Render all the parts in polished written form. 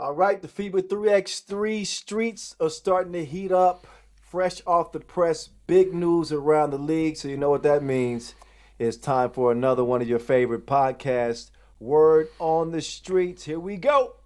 All right, the FIBA 3x3 streets are starting to heat up. Fresh off the press, big news around the league. So, you know what that means. It's time for another one of your favorite podcasts, Word on the Streets. Here we go.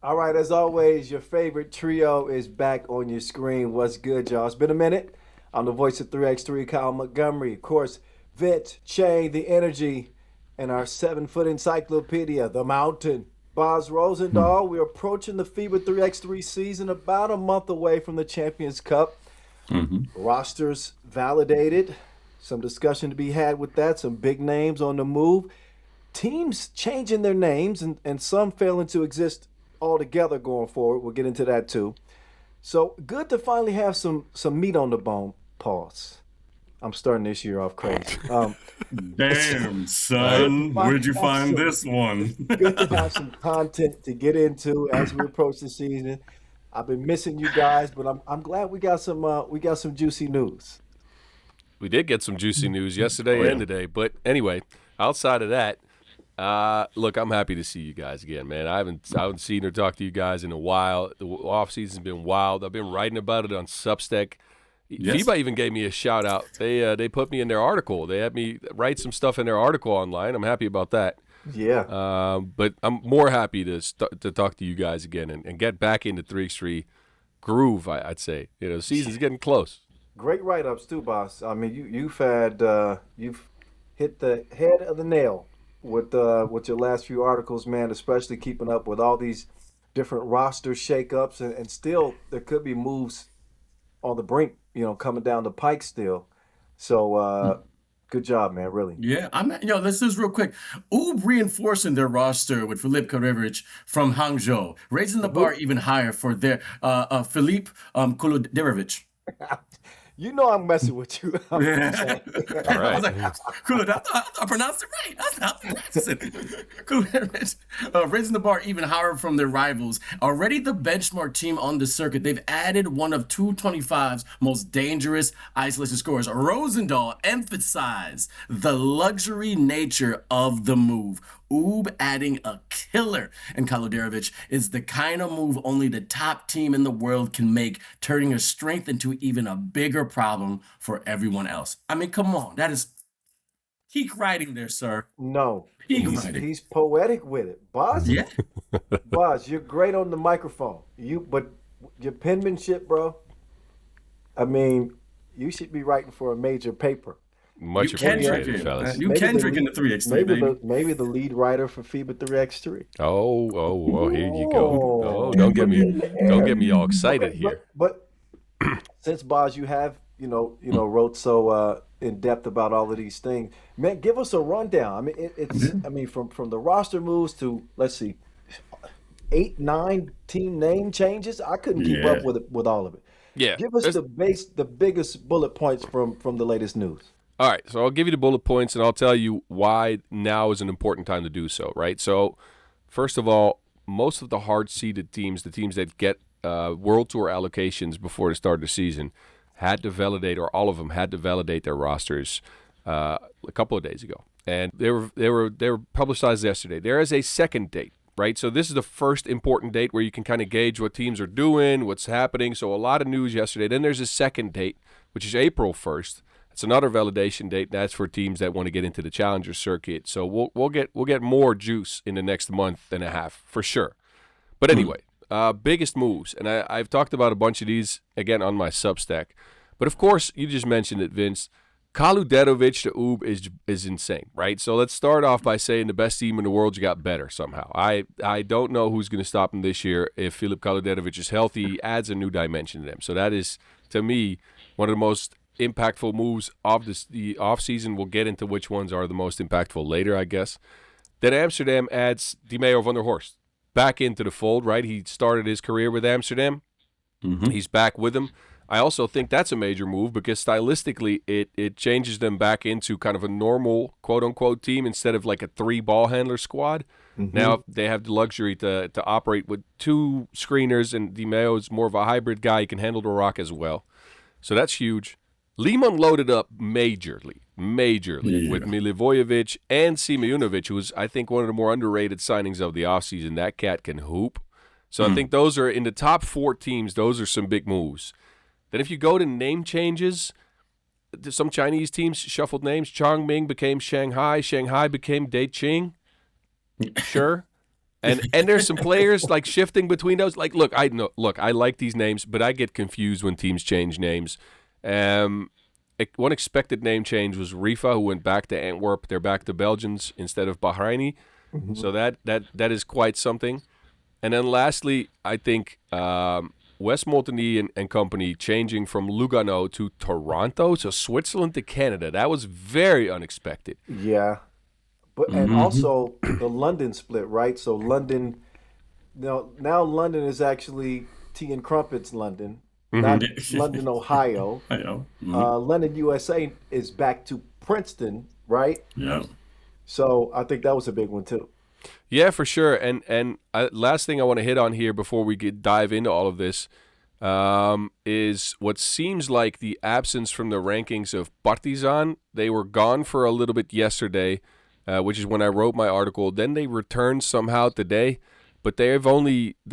All right, as always, your favorite trio is back on your screen. What's good, y'all? It's been a minute. I'm the voice of 3x3, Kyle Montgomery. Of course, Vince, Chain, the Energy, and our 7-foot encyclopedia, The Mountain. Boz Rosendahl, we're approaching the FIBA 3x3 season, about a month away from the Champions Cup. Rosters validated. Some discussion to be had with that. Some big names on the move. Teams changing their names and some failing to exist altogether going forward. We'll get into that too. So good to finally have some meat on the bone. Pause. I'm starting this year off crazy. Damn, son, where'd you find this one? Good to have some content to get into as we approach the season. I've been missing you guys, but I'm glad we got some juicy news. We did get some juicy news yesterday and today, but anyway, outside of that, look, I'm happy to see you guys again, man. I haven't seen or talked to you guys in a while. The off season's been wild. I've been writing about it on Substack. Yes. FIBA even gave me a shout out. They put me in their article. They had me write some stuff in their article online. I'm happy about that. Yeah. But I'm more happy to talk to you guys again and get back into 3x3 groove. I'd say the season's getting close. Great write ups too, boss. I mean, you've hit the head of the nail with your last few articles, man. Especially keeping up with all these different roster shakeups, and still there could be moves on the brink, coming down the pike still. So good job, man, really. Yeah, let's do this real quick. UB reinforcing their roster with Filip Karevic from Hangzhou, raising the bar even higher for their Filip Kuluderovic. I'm messing with you. All right. I was like, I pronounced it right. That's how I practice it. Raising the bar even higher from their rivals. Already the benchmark team on the circuit. They've added one of 225's most dangerous isolation scorers. Rosendahl emphasized the luxury nature of the move. UB adding a killer, and Kaloderovic is the kind of move only the top team in the world can make, turning a strength into even a bigger problem for everyone else. I mean, come on, that is peak writing there, sir. No, he's poetic with it, boss. Yeah, boss, you're great on the microphone. But your penmanship, bro. I mean, you should be writing for a major paper. Much appreciated, fellas. You can drink in the 3x3, baby. Maybe the lead writer for FIBA 3x3. Oh, here you go. Oh, don't get me all excited here. But since Boz, you have wrote so in depth about all of these things, man, give us a rundown. I mean, from the roster moves to, let's see, 8-9 team name changes. I couldn't keep up with all of it. Yeah, give us the biggest bullet points from the latest news. All right, so I'll give you the bullet points, and I'll tell you why now is an important time to do so, right? So, first of all, most of the hard-seeded teams, the teams that get World Tour allocations before the start of the season, had to validate, or all of them had to validate their rosters a couple of days ago. And they were publicized yesterday. There is a second date, right? So this is the first important date where you can kind of gauge what teams are doing, what's happening. So a lot of news yesterday. Then there's a second date, which is April 1st. It's another validation date. That's for teams that want to get into the Challenger circuit. So we'll get more juice in the next month and a half for sure. But anyway, biggest moves, and I've talked about a bunch of these again on my Substack. But of course, you just mentioned it, Vince. Kaloderovic to UB is insane, right? So let's start off by saying the best team in the world got better somehow. I don't know who's going to stop him this year. If Filip Kaloderovic is healthy, he adds a new dimension to them. So that is, to me, one of the most impactful moves of the offseason. We'll get into which ones are the most impactful later, I guess. Then Amsterdam adds Di Maio van der Horst back into the fold, right? He started his career with Amsterdam. He's back with them. I also think that's a major move because stylistically it changes them back into kind of a normal quote-unquote team instead of like a 3 ball handler squad. Now they have the luxury to operate with 2 screeners, and Di Maio is more of a hybrid guy. He can handle the rock as well. So that's huge. Lehman loaded up majorly with Yeah. Milivojevic and Simeonovic, who's, I think, one of the more underrated signings of the offseason. That cat can hoop. So I think those are, in the top 4 teams, those are some big moves. Then if you go to name changes, some Chinese teams shuffled names. Chongming became Shanghai. Shanghai became Daqing. Sure. And there's some players like shifting between those. Like, look, I like these names, but I get confused when teams change names. One expected name change was Rifa, who went back to Antwerp. They're back to Belgians instead of Bahraini. Mm-hmm. So that is quite something. And then lastly, I think Wes Moultony and company changing from Lugano to Toronto, so Switzerland to Canada. That was very unexpected. Yeah. But and also the London split, right? So London, now London is actually Tea and Crumpets London, not London, Ohio. I know. London, USA is back to Princeton, right? Yeah. So I think that was a big one too. Yeah, for sure. And last thing I want to hit on here before we dive into all of this is what seems like the absence from the rankings of Partizan. They were gone for a little bit yesterday, which is when I wrote my article. Then they returned somehow today, but they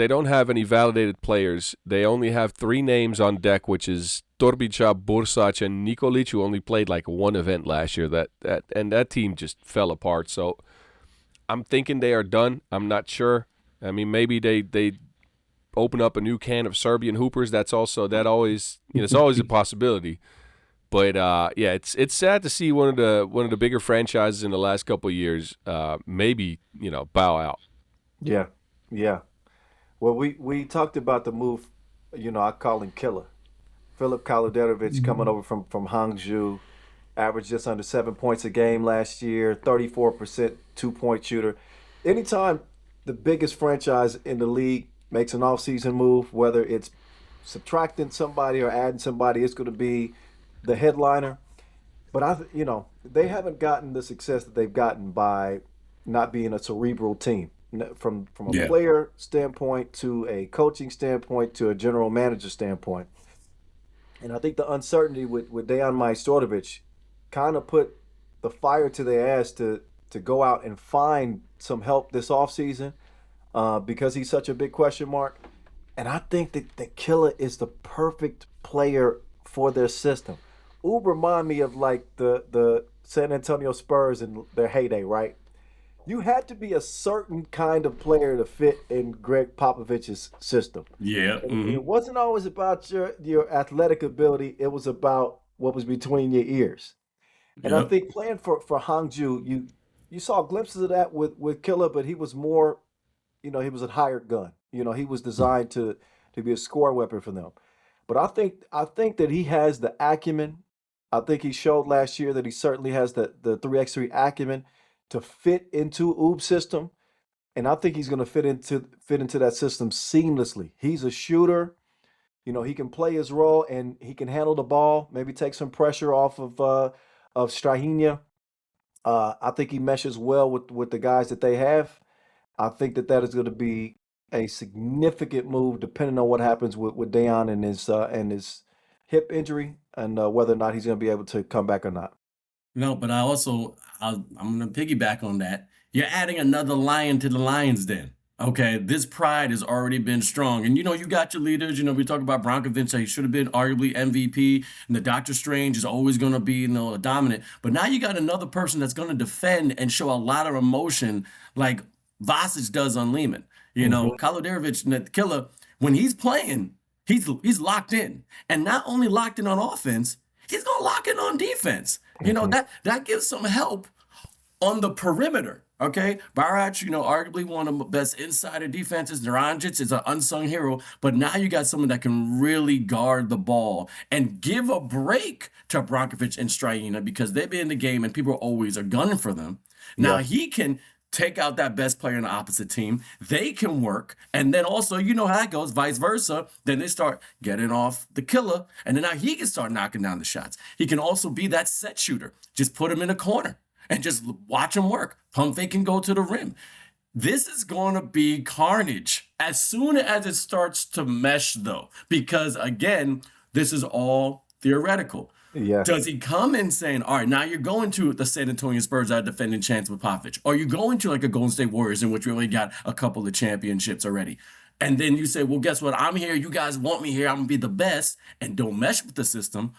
don't have any validated players. They only have 3 names on deck, which is Torbica, Bursac, and Nikolic, who only played like one event last year. That team just fell apart. So I'm thinking they are done. I'm not sure. I mean, maybe they open up a new can of Serbian hoopers. It's always a possibility. But yeah, it's sad to see one of the bigger franchises in the last couple of years maybe bow out. Yeah. Well, we talked about the move. I call him Killer. Filip Kaloderovic coming over from Hangzhou, averaged just under 7 points a game last year, 34% 2-point shooter. Anytime the biggest franchise in the league makes an offseason move, whether it's subtracting somebody or adding somebody, it's going to be the headliner. But they haven't gotten the success that they've gotten by not being a cerebral team. From a player standpoint to a coaching standpoint to a general manager standpoint. And I think the uncertainty with Dejan Majstorovic kind of put the fire to their ass to go out and find some help this offseason because he's such a big question mark. And I think that Killer is the perfect player for their system. Remind me of like the San Antonio Spurs in their heyday, right? You had to be a certain kind of player to fit in Greg Popovich's system. Yeah. Mm-hmm. It wasn't always about your athletic ability. It was about what was between your ears. And I think playing for Hangzhou, you saw glimpses of that with Killer, but he was more, he was a hired gun. He was designed to be a score weapon for them. But I think that he has the acumen. I think he showed last year that he certainly has the 3x3 acumen to fit into Oob's system, and I think he's going to fit into that system seamlessly. He's a shooter, he can play his role and he can handle the ball. Maybe take some pressure off of Strahinja. I think he meshes well with the guys that they have. I think that is going to be a significant move, depending on what happens with Dejan and his hip injury, and whether or not he's going to be able to come back or not. No, but I'm going to piggyback on that. You're adding another lion to the lion's den. Okay, this pride has already been strong. And, you got your leaders. We talk about Brankovic. He should have been arguably MVP. And the Doctor Strange is always going to be, a dominant. But now you got another person that's going to defend and show a lot of emotion like Vasic does on Lehman. Kaloderovic, the Killer, when he's playing, he's locked in. And not only locked in on offense, he's going to lock in on defense. That gives some help on the perimeter, okay? Barac, arguably one of the best insider defenses. Naranjic is an unsung hero, but now you got someone that can really guard the ball and give a break to Brankovic and Strahinja because they've been in the game and people always are gunning for them. Now he can take out that best player in the opposite team. They can work. And then also, how that goes, vice versa. Then they start getting off the Killer. And then now he can start knocking down the shots. He can also be that set shooter. Just put him in a corner and just watch him work. Pump fake can go to the rim. This is going to be carnage as soon as it starts to mesh, though. Because, again, this is all theoretical. Yeah. Does he come in saying, all right, now you're going to the San Antonio Spurs that are defending champs with Popovich? Or are you going to like a Golden State Warriors in which we already got a couple of championships already? And then you say, well, guess what? I'm here. You guys want me here. I'm going to be the best and don't mesh with the system.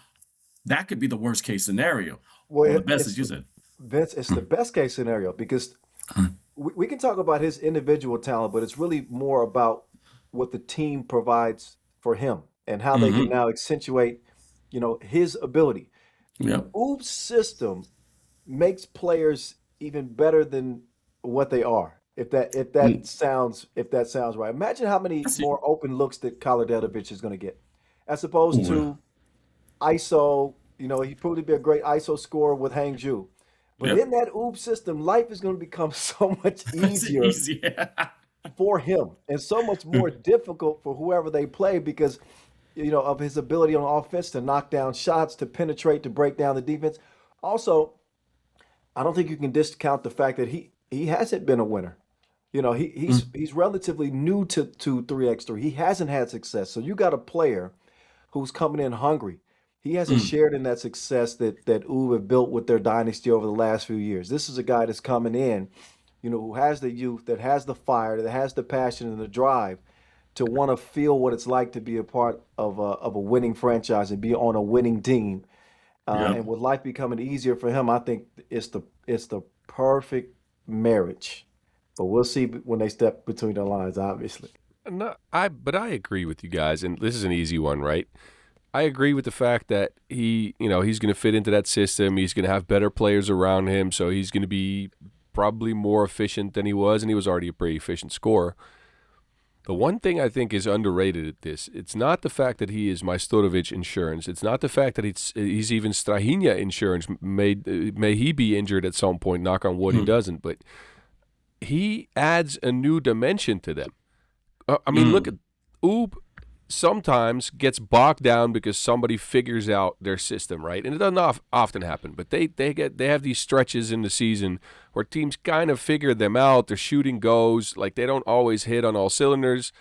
That could be the worst case scenario. Well, Or the best, as you said. Vince, it's the best case scenario because we can talk about his individual talent, but it's really more about what the team provides for him and how they can now accentuate, his ability. Yeah. Oob's system makes players even better than what they are. If that sounds right. Imagine how many more open looks that Kaladetovich is going to get, as opposed to ISO. He'd probably be a great ISO scorer with Hangzhou. But in that Oob system, life is going to become so much easier for him and so much more difficult for whoever they play because, of his ability on offense to knock down shots, to penetrate, to break down the defense. Also, I don't think you can discount the fact that he hasn't been a winner. He's relatively new to 3x3. He hasn't had success. So you got a player who's coming in hungry. He hasn't shared in that success that Oob have built with their dynasty over the last few years. This is a guy that's coming in, who has the youth, that has the fire, that has the passion and the drive to want to feel what it's like to be a part of a winning franchise and be on a winning team. And with life becoming easier for him, I think it's the perfect marriage. But we'll see when they step between the lines, obviously. No, but I agree with you guys, and this is an easy one, right? I agree with the fact that he's going to fit into that system. He's going to have better players around him, so he's going to be probably more efficient than he was, and he was already a pretty efficient scorer. The one thing I think is underrated at this, it's not the fact that he is Majstorovic insurance. It's not the fact that he's even Strahinja insurance. May he be injured at some point, knock on wood, he doesn't, but he adds a new dimension to them. Look at Oob. Sometimes gets bogged down because somebody figures out their system, right? And it doesn't often happen, but they have these stretches in the season where teams kind of figure them out. Their shooting goes, like they don't always hit on all cylinders.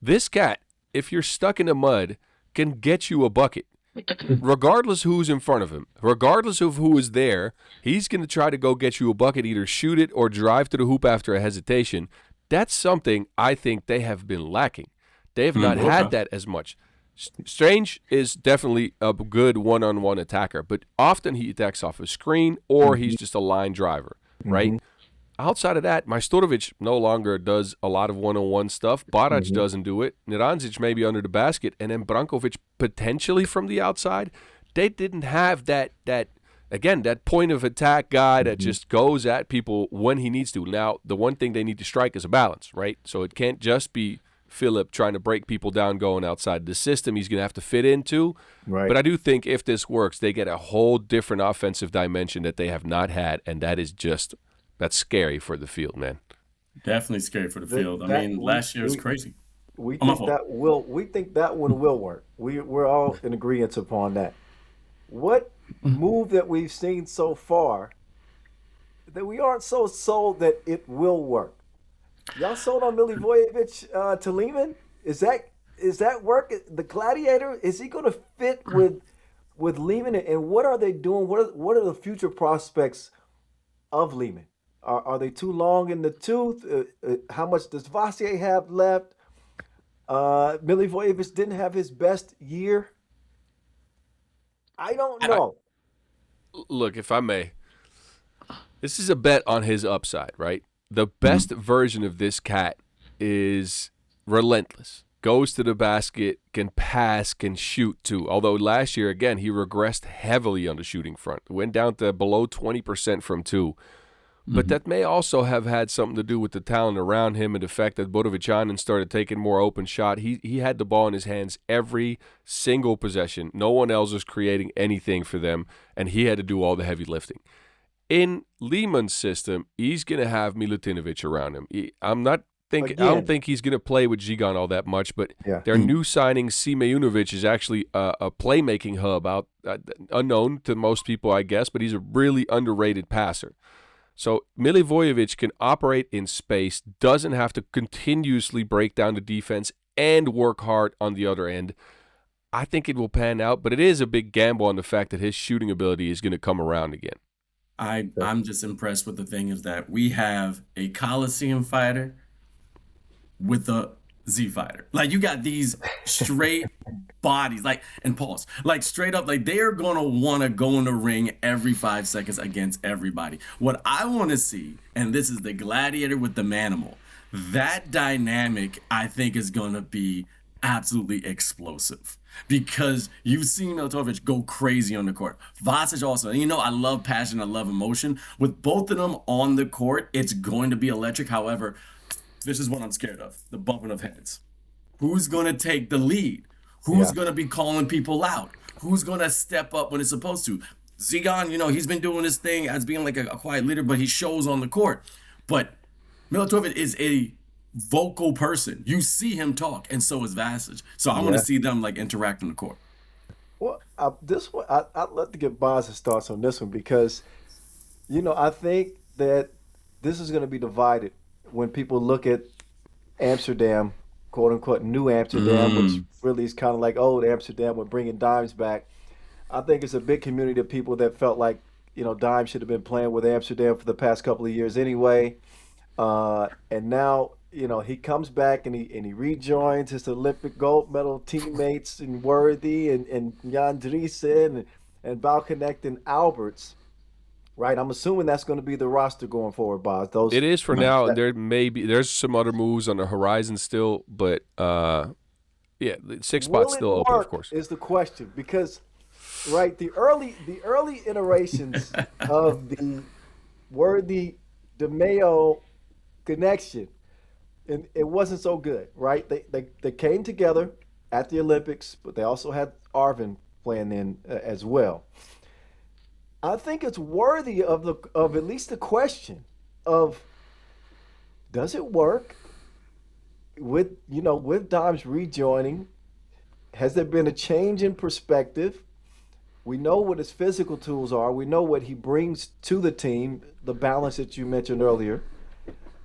This cat, if you're stuck in the mud, can get you a bucket. Regardless who's in front of him, regardless of who is there, he's going to try to go get you a bucket, either shoot it or drive to the hoop after a hesitation. That's something I think they have been lacking. They have not had that as much. Strange is definitely a good one-on-one attacker, but often he attacks off a screen or he's just a line driver, right? Outside of that, Majstorovic no longer does a lot of one-on-one stuff. Barac doesn't do it. Neranzic maybe under the basket, and then Brankovic potentially from the outside. They didn't have that point of attack guy that just goes at people when he needs to. Now, the one thing they need to strike is a balance, right? So it can't just be Philip trying to break people down going outside the system he's going to have to fit into. Right. But I do think if this works, they get a whole different offensive dimension that they have not had, and that's scary for the field, man. Definitely scary for the field. Last year was crazy. We think that one will work. We're all in agreement upon that. What move that we've seen so far that we aren't so sold that it will work? Y'all sold on Milivojevic to Lehman? Is that work? The Gladiator, is he going to fit with Lehman? And what are they doing? What are the future prospects of Lehman? Are they too long in the tooth? How much does Vassier have left? Milivojevic didn't have his best year. I don't know. Look, if I may, this is a bet on his upside, right? The best version of this cat is relentless. Goes to the basket, can pass, can shoot too. Although last year, again, he regressed heavily on the shooting front. Went down to below 20% from two. But that may also have had something to do with the talent around him and the fact that Borovicanin started taking more open shot. He had the ball in his hands every single possession. No one else was creating anything for them, and he had to do all the heavy lifting. In Lehman's system, he's going to have Milutinovic around him. I don't think he's going to play with Žigan all that much, but their new signing, Simeunovic, is actually a playmaking hub unknown to most people, I guess, but he's a really underrated passer. So Milivojevic can operate in space, doesn't have to continuously break down the defense and work hard on the other end. I think it will pan out, but it is a big gamble on the fact that his shooting ability is going to come around again. I'm just impressed with the thing is that we have a Coliseum fighter with a Z fighter. Like, you got these straight bodies, like, and pause, like, straight up, like, they are gonna want to go in the ring every 5 seconds against everybody. What I want to see, and this is the gladiator with the manimal, that dynamic I think is gonna be absolutely explosive, because you've seen Milatovic go crazy on the court. Vasic also. And I love passion, I love emotion. With both of them on the court, it's going to be electric. However, this is what I'm scared of, the bumping of heads. Who's going to take the lead? Who's going to be calling people out? Who's going to step up when it's supposed to? Zigan, he's been doing this thing as being like a quiet leader, but he shows on the court. But Milatovic is a vocal person. You see him talk, and so is Vasic. So I want to see them like interact on the court. Well, this one, I'd love to get Boz's thoughts on this one because, I think that this is going to be divided when people look at Amsterdam, quote unquote, new Amsterdam, which really is kind of like old Amsterdam with bringing Dimes back. I think it's a big community of people that felt like, Dimes should have been playing with Amsterdam for the past couple of years anyway. And now, he comes back and he rejoins his Olympic gold medal teammates in Worthy and Jan Driessen and Balconnect and Alberts. Right, I'm assuming that's going to be the roster going forward, Boz. It is for now. There's some other moves on the horizon still, but the 6 spot's still open, of course. Is the question because, right, the early iterations of the Worthy DeMayo connection, and it wasn't so good, right? They came together at the Olympics, but they also had Arvin playing in as well. I think it's worthy of at least the question of, does it work with Dimes rejoining? Has there been a change in perspective? We know what his physical tools are. We know what he brings to the team, the balance that you mentioned earlier.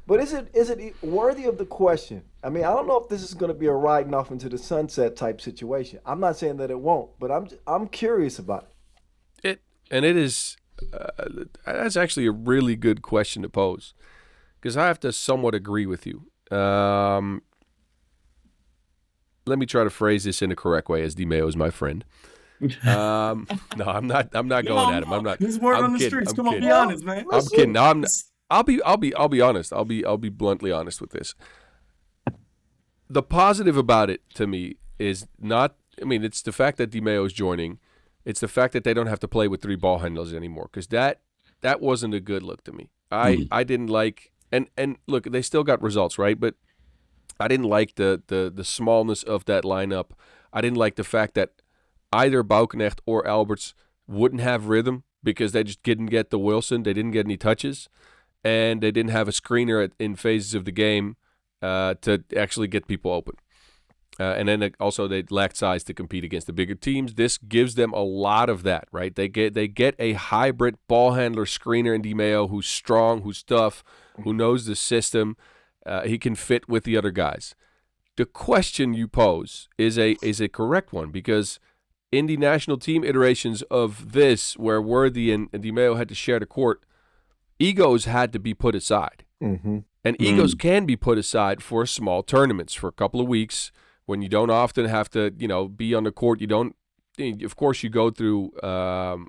But is it worthy of the question? I mean, I don't know if this is going to be a riding off into the sunset type situation. I'm not saying that it won't, but I'm curious about it. And it is that's actually a really good question to pose because I have to somewhat agree with you. Let me try to phrase this in a correct way, as DeMayo is my friend. No, I'm not going at him. I'm not. This word on the streets. Come on, be honest, man. I'm kidding. No, I'm not. I'll be honest. I'll be bluntly honest with this. The positive about it to me is not. I mean, it's the fact that DeMayo is joining. It's the fact that they don't have to play with 3 ball handlers anymore, because that wasn't a good look to me. I didn't like, and look, they still got results, right? But I didn't like the smallness of that lineup. I didn't like the fact that either Balconnect or Alberts wouldn't have rhythm because they just didn't get the Wilson. They didn't get any touches, and they didn't have a screener in phases of the game to actually get people open. And then also they lacked size to compete against the bigger teams. This gives them a lot of that, right? They get a hybrid ball handler screener in DeMayo who's strong, who's tough, who knows the system. He can fit with the other guys. The question you pose is a correct one, because in the national team iterations of this, where Worthy and DeMayo had to share the court, egos had to be put aside. Mm-hmm. And egos can be put aside for small tournaments for a couple of weeks, when you don't often have to, be on the court. You don't, of course, you go through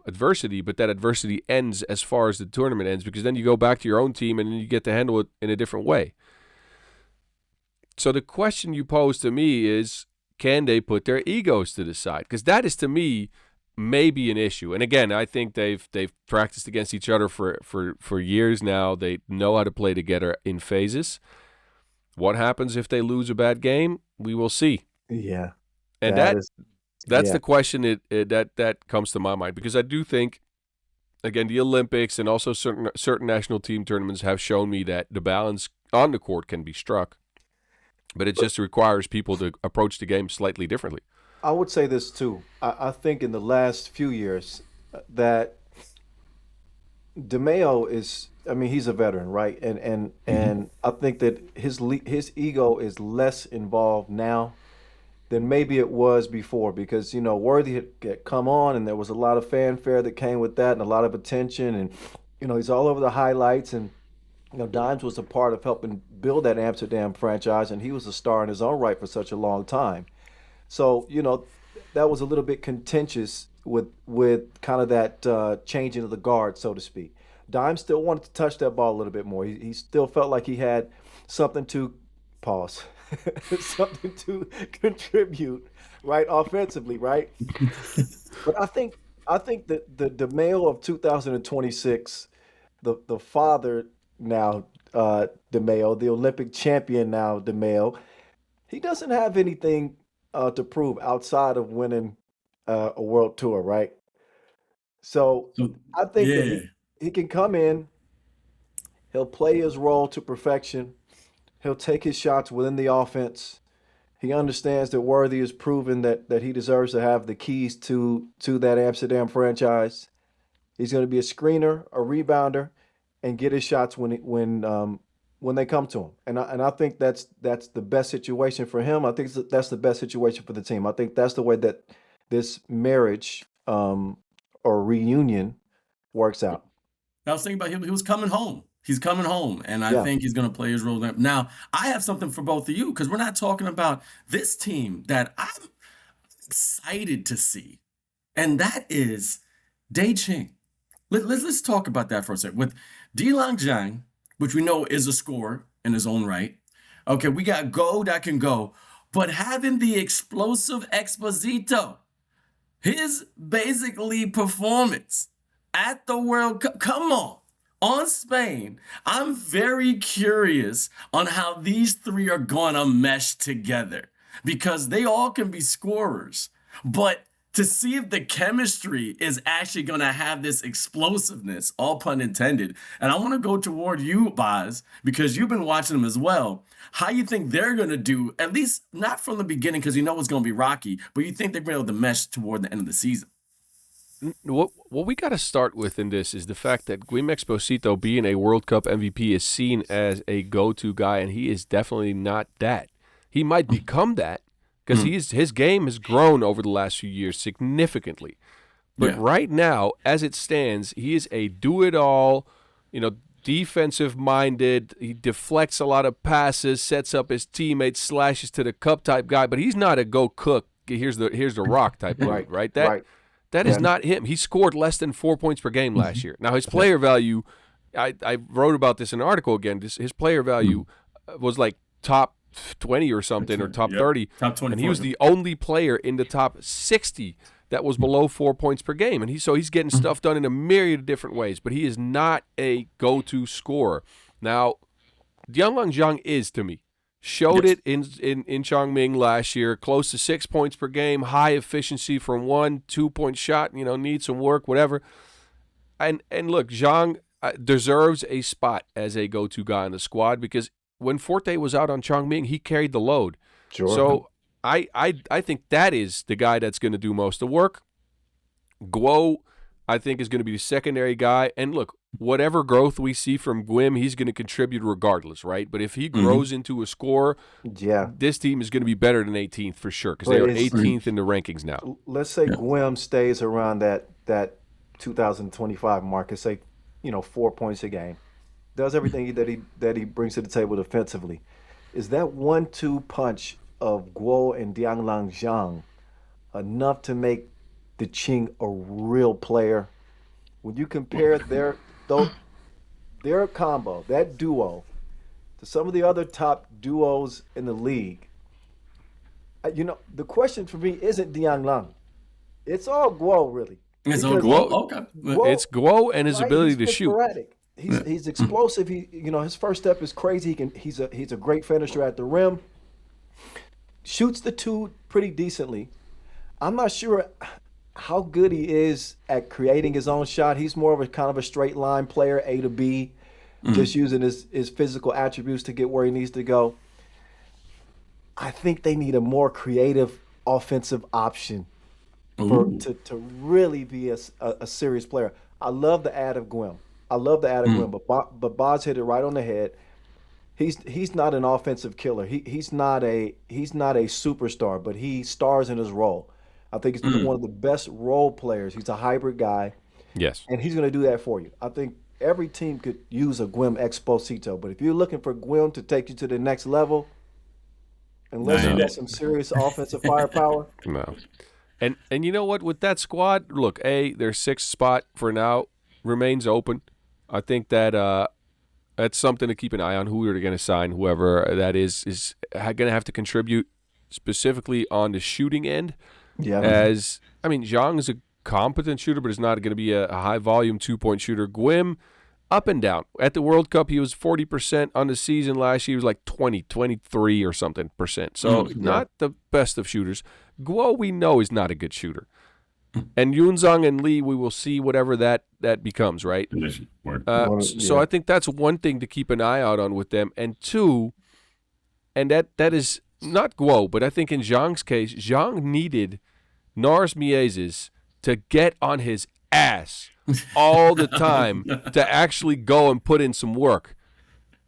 adversity, but that adversity ends as far as the tournament ends, because then you go back to your own team and then you get to handle it in a different way. So the question you pose to me is, can they put their egos to the side? Because that is, to me, maybe an issue. And again, I think they've practiced against each other for years now. They know how to play together in phases. What happens if they lose a bad game? We will see. Yeah. And that's the question that comes to my mind, because I do think, again, the Olympics and also certain national team tournaments have shown me that the balance on the court can be struck, but it just requires people to approach the game slightly differently. I would say this too. I think in the last few years that DeMayo is, he's a veteran, right? And I think that his ego is less involved now, than maybe it was before because, Worthy had come on and there was a lot of fanfare that came with that and a lot of attention. And, he's all over the highlights. And, Dimes was a part of helping build that Amsterdam franchise, and he was a star in his own right for such a long time. So, that was a little bit contentious with kind of that changing of the guard, so to speak. Dimes still wanted to touch that ball a little bit more. He still felt like he had something to pause, something to contribute, right, offensively, right. But I think that the male of 2026, the father now, DeMayo, the Olympic champion now, DeMayo, he doesn't have anything to prove outside of winning a world tour, right? So So, I think that yeah. he can come in, he'll play his role to perfection, he'll take his shots within the offense. He understands that Worthy has proven that he deserves to have the keys to that Amsterdam franchise. He's going to be a screener, a rebounder, and get his shots when they come to him. And I think that's the best situation for him. I think that's the best situation for the team. I think that's the way that this marriage or reunion works out. I was thinking about him. He was coming home. He's coming home, and I Yeah. think he's going to play his role. Now, I have something for both of you because we're not talking about this team that I'm excited to see, and that is Dai Ching. Let's talk about that for a second. With Dilang Zhang, which we know is a scorer in his own right. Okay, we got Go that can go, but having the explosive Exposito, his basically performance at the World Cup, come on Spain. I'm very curious on how these three are gonna mesh together because they all can be scorers, but to see if the chemistry is actually going to have this explosiveness, all pun intended. And I want to go toward you, Boz, because you've been watching them as well. How you think they're going to do, at least not from the beginning, because you know it's going to be rocky, but you think they're going to be able to mesh toward the end of the season? What we got to start with in this is the fact that Guim Exposito, being a World Cup MVP, is seen as a go-to guy, and he is definitely not that. He might become that, because his game has grown over the last few years significantly. But right now, as it stands, he is a do-it-all, defensive-minded. He deflects a lot of passes, sets up his teammates, slashes to the cup type guy. But he's not a go cook. Here's the rock type guy, right? That is not him. He scored less than 4 points per game last year. Now his player value, I wrote about this in an article again. His player value was like top 20 or something, or top 30, top 24, and he was the only player in the top 60 that was below 4 points per game, and he's getting stuff done in a myriad of different ways, but he is not a go-to scorer. Now, Dianlang Zhang is, to me, showed it in Chongming last year, close to 6 points per game, high efficiency from 1-2 point shot, needs some work, whatever. And look, Zhang deserves a spot as a go-to guy in the squad because when Forte was out on Chongming, he carried the load. Sure. So I think that is the guy that's going to do most of the work. Guo, I think, is going to be the secondary guy. And look, whatever growth we see from Guim, he's going to contribute regardless, right? But if he grows into a scorer, this team is going to be better than 18th for sure because they are 18th in the rankings now. Let's say Guim stays around that 2025 mark, and say, 4 points a game. Does everything that he brings to the table defensively. Is that 1-2 punch of Guo and Dianlang Zhang enough to make the Qing a real player? When you compare their combo, that duo, to some of the other top duos in the league, the question for me isn't Dianlang. It's all Guo, really. It's all Guo. Okay. It's Guo and his ability to shoot. Sporadic. He's explosive. His first step is crazy. He's a great finisher at the rim. Shoots the two pretty decently. I'm not sure how good he is at creating his own shot. He's more of a kind of a straight line player, A to B, just using his physical attributes to get where he needs to go. I think they need a more creative offensive option to really be a serious player. I love the ad of Guim. But Boz hit it right on the head. he's not an offensive killer. He's not a superstar, but he stars in his role. I think he's one of the best role players. He's a hybrid guy, Yes. and he's going to do that for you. I think every team could use a Gwim Exposito, but if you're looking for Gwim to take you to the next level, unless you got some serious offensive firepower, No. And you know what? With that squad, look, their sixth spot for now remains open. I think that that's something to keep an eye on. Who they're going to sign, whoever that is going to have to contribute specifically on the shooting end. yeah, Zhang is a competent shooter, but is not going to be a high volume 2-point shooter. Gwim, up and down. At the World Cup, he was 40% on the season. Last year, he was like 23 or something percent. So not the best of shooters. Guo, we know, is not a good shooter. And Yunzong and Lee, we will see whatever that becomes, right? So I think that's one thing to keep an eye out on with them. And two, and that is not Guo, but I think in Zhang's case, Zhang needed Nars Miezes to get on his ass all the time to actually go and put in some work.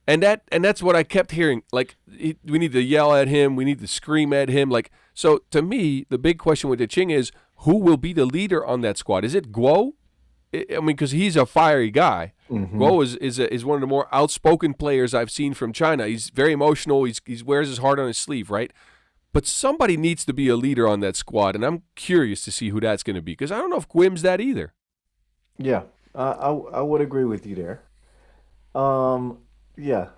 And that's what I kept hearing. Like, we need to yell at him. We need to scream at him. Like, so to me, the big question with the Qing is, who will be the leader on that squad? Is it Guo? Because he's a fiery guy. Guo is one of the more outspoken players I've seen from China. He's very emotional. He wears his heart on his sleeve, right? But somebody needs to be a leader on that squad, and I'm curious to see who that's going to be, because I don't know if Gwim's that either. yeah, I would agree with you there. Yeah,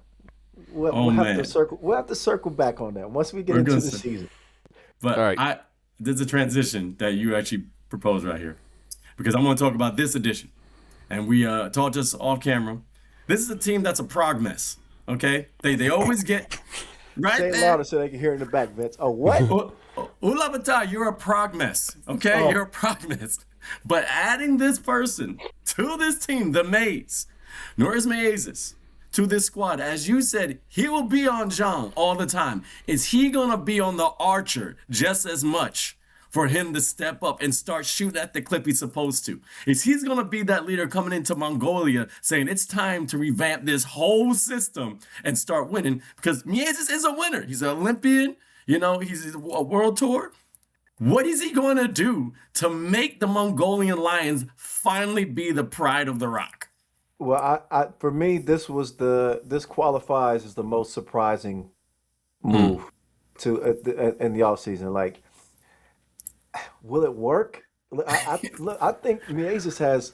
we'll have to circle. We'll have to circle back on that once we get into the season. But All right. there's a transition that you actually proposed right here, because I'm going to talk about this edition, and we talked just off camera. This is a team that's a prog mess. Okay, they always get right Say it there. louder so they can hear in the back, Vince. Oh, what? Ulabatai, you're a prog mess. Okay, you're a prog mess. But adding this person to this team, the Mays, Nors Miezes, to this squad, as you said, he will be on Zhang all the time. Is he gonna be on the Archer just as much for him to step up and start shooting at the clip he's supposed to? Is he's gonna be that leader coming into Mongolia saying it's time to revamp this whole system and start winning? Because Miezes is a winner. He's an Olympian. He's a world tour. What is he going to do to make the Mongolian Lions finally be the pride of the Rock? Well, for me, this qualifies as the most surprising move in the offseason. Like, will it work? I think Miezes has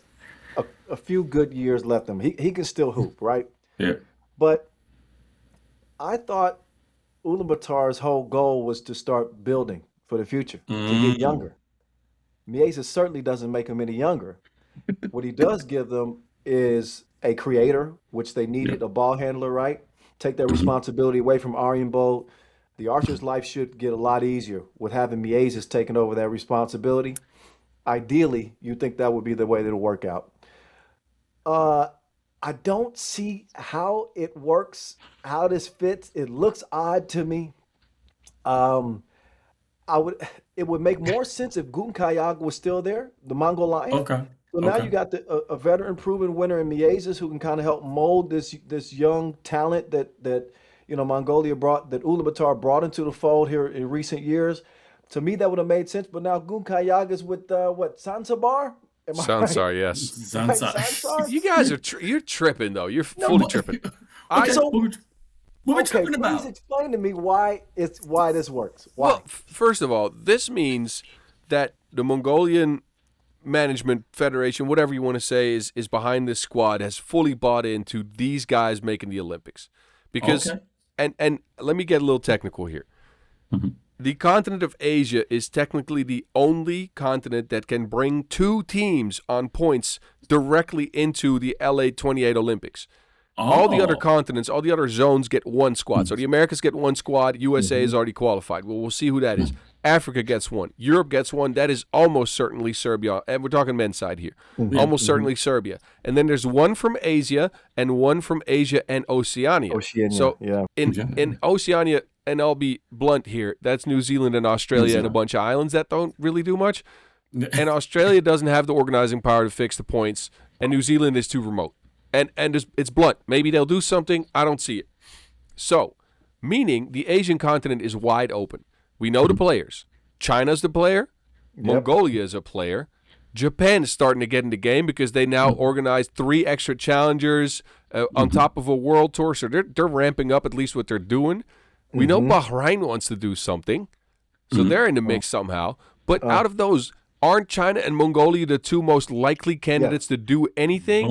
a few good years left in him. He can still hoop, right? Yeah. But I thought Ulaanbaatar's whole goal was to start building for the future, to get younger. Miezes certainly doesn't make him any younger. What he does give them is a creator, which they needed, a ball handler, right? Take that responsibility away from Aryan Bolt. The Archer's life should get a lot easier with having Miezes taking over that responsibility. Ideally, you think that would be the way that it'll work out. I don't see how it works, how this fits. It looks odd to me. It would make more sense if Guten Kayag was still there, the Mongol Lion. Okay. So now you got a veteran proven winner in Miezes who can kind of help mold this young talent that Mongolia that Ulaanbaatar brought into the fold here in recent years. To me, that would have made sense. But now Guten Kayag is with Zanzibar? Sansar, yes. Sansar? You guys you're tripping though. You're fully tripping. Okay, So- what are we talking Please about? explain to me why this works. Why? Well, first of all, this means that the Mongolian Management Federation, whatever you want to say, is behind this squad, has fully bought into these guys making the Olympics. Because, and let me get a little technical here. The continent of Asia is technically the only continent that can bring two teams on points directly into the LA 28 Olympics. All the other continents, all the other zones get one squad. So the Americas get one squad. USA is already qualified. Well, we'll see who that is. Africa gets one. Europe gets one. That is almost certainly Serbia. And we're talking men's side here. Almost certainly Serbia. And then there's one from Asia and one from Asia and Oceania. So in Oceania, and I'll be blunt here, that's New Zealand and Australia and a bunch of islands that don't really do much. And Australia doesn't have the organizing power to fix the points, and New Zealand is too remote. And it's blunt. Maybe they'll do something. I don't see it. So, meaning the Asian continent is wide open. We know the players. China's the player. Mongolia is a player. Japan is starting to get in the game because they now organize 3 extra challengers on top of a world tour. So they're ramping up at least what they're doing. We know Bahrain wants to do something. So they're in the mix somehow. But out of those, aren't China and Mongolia the 2 most likely candidates to do anything?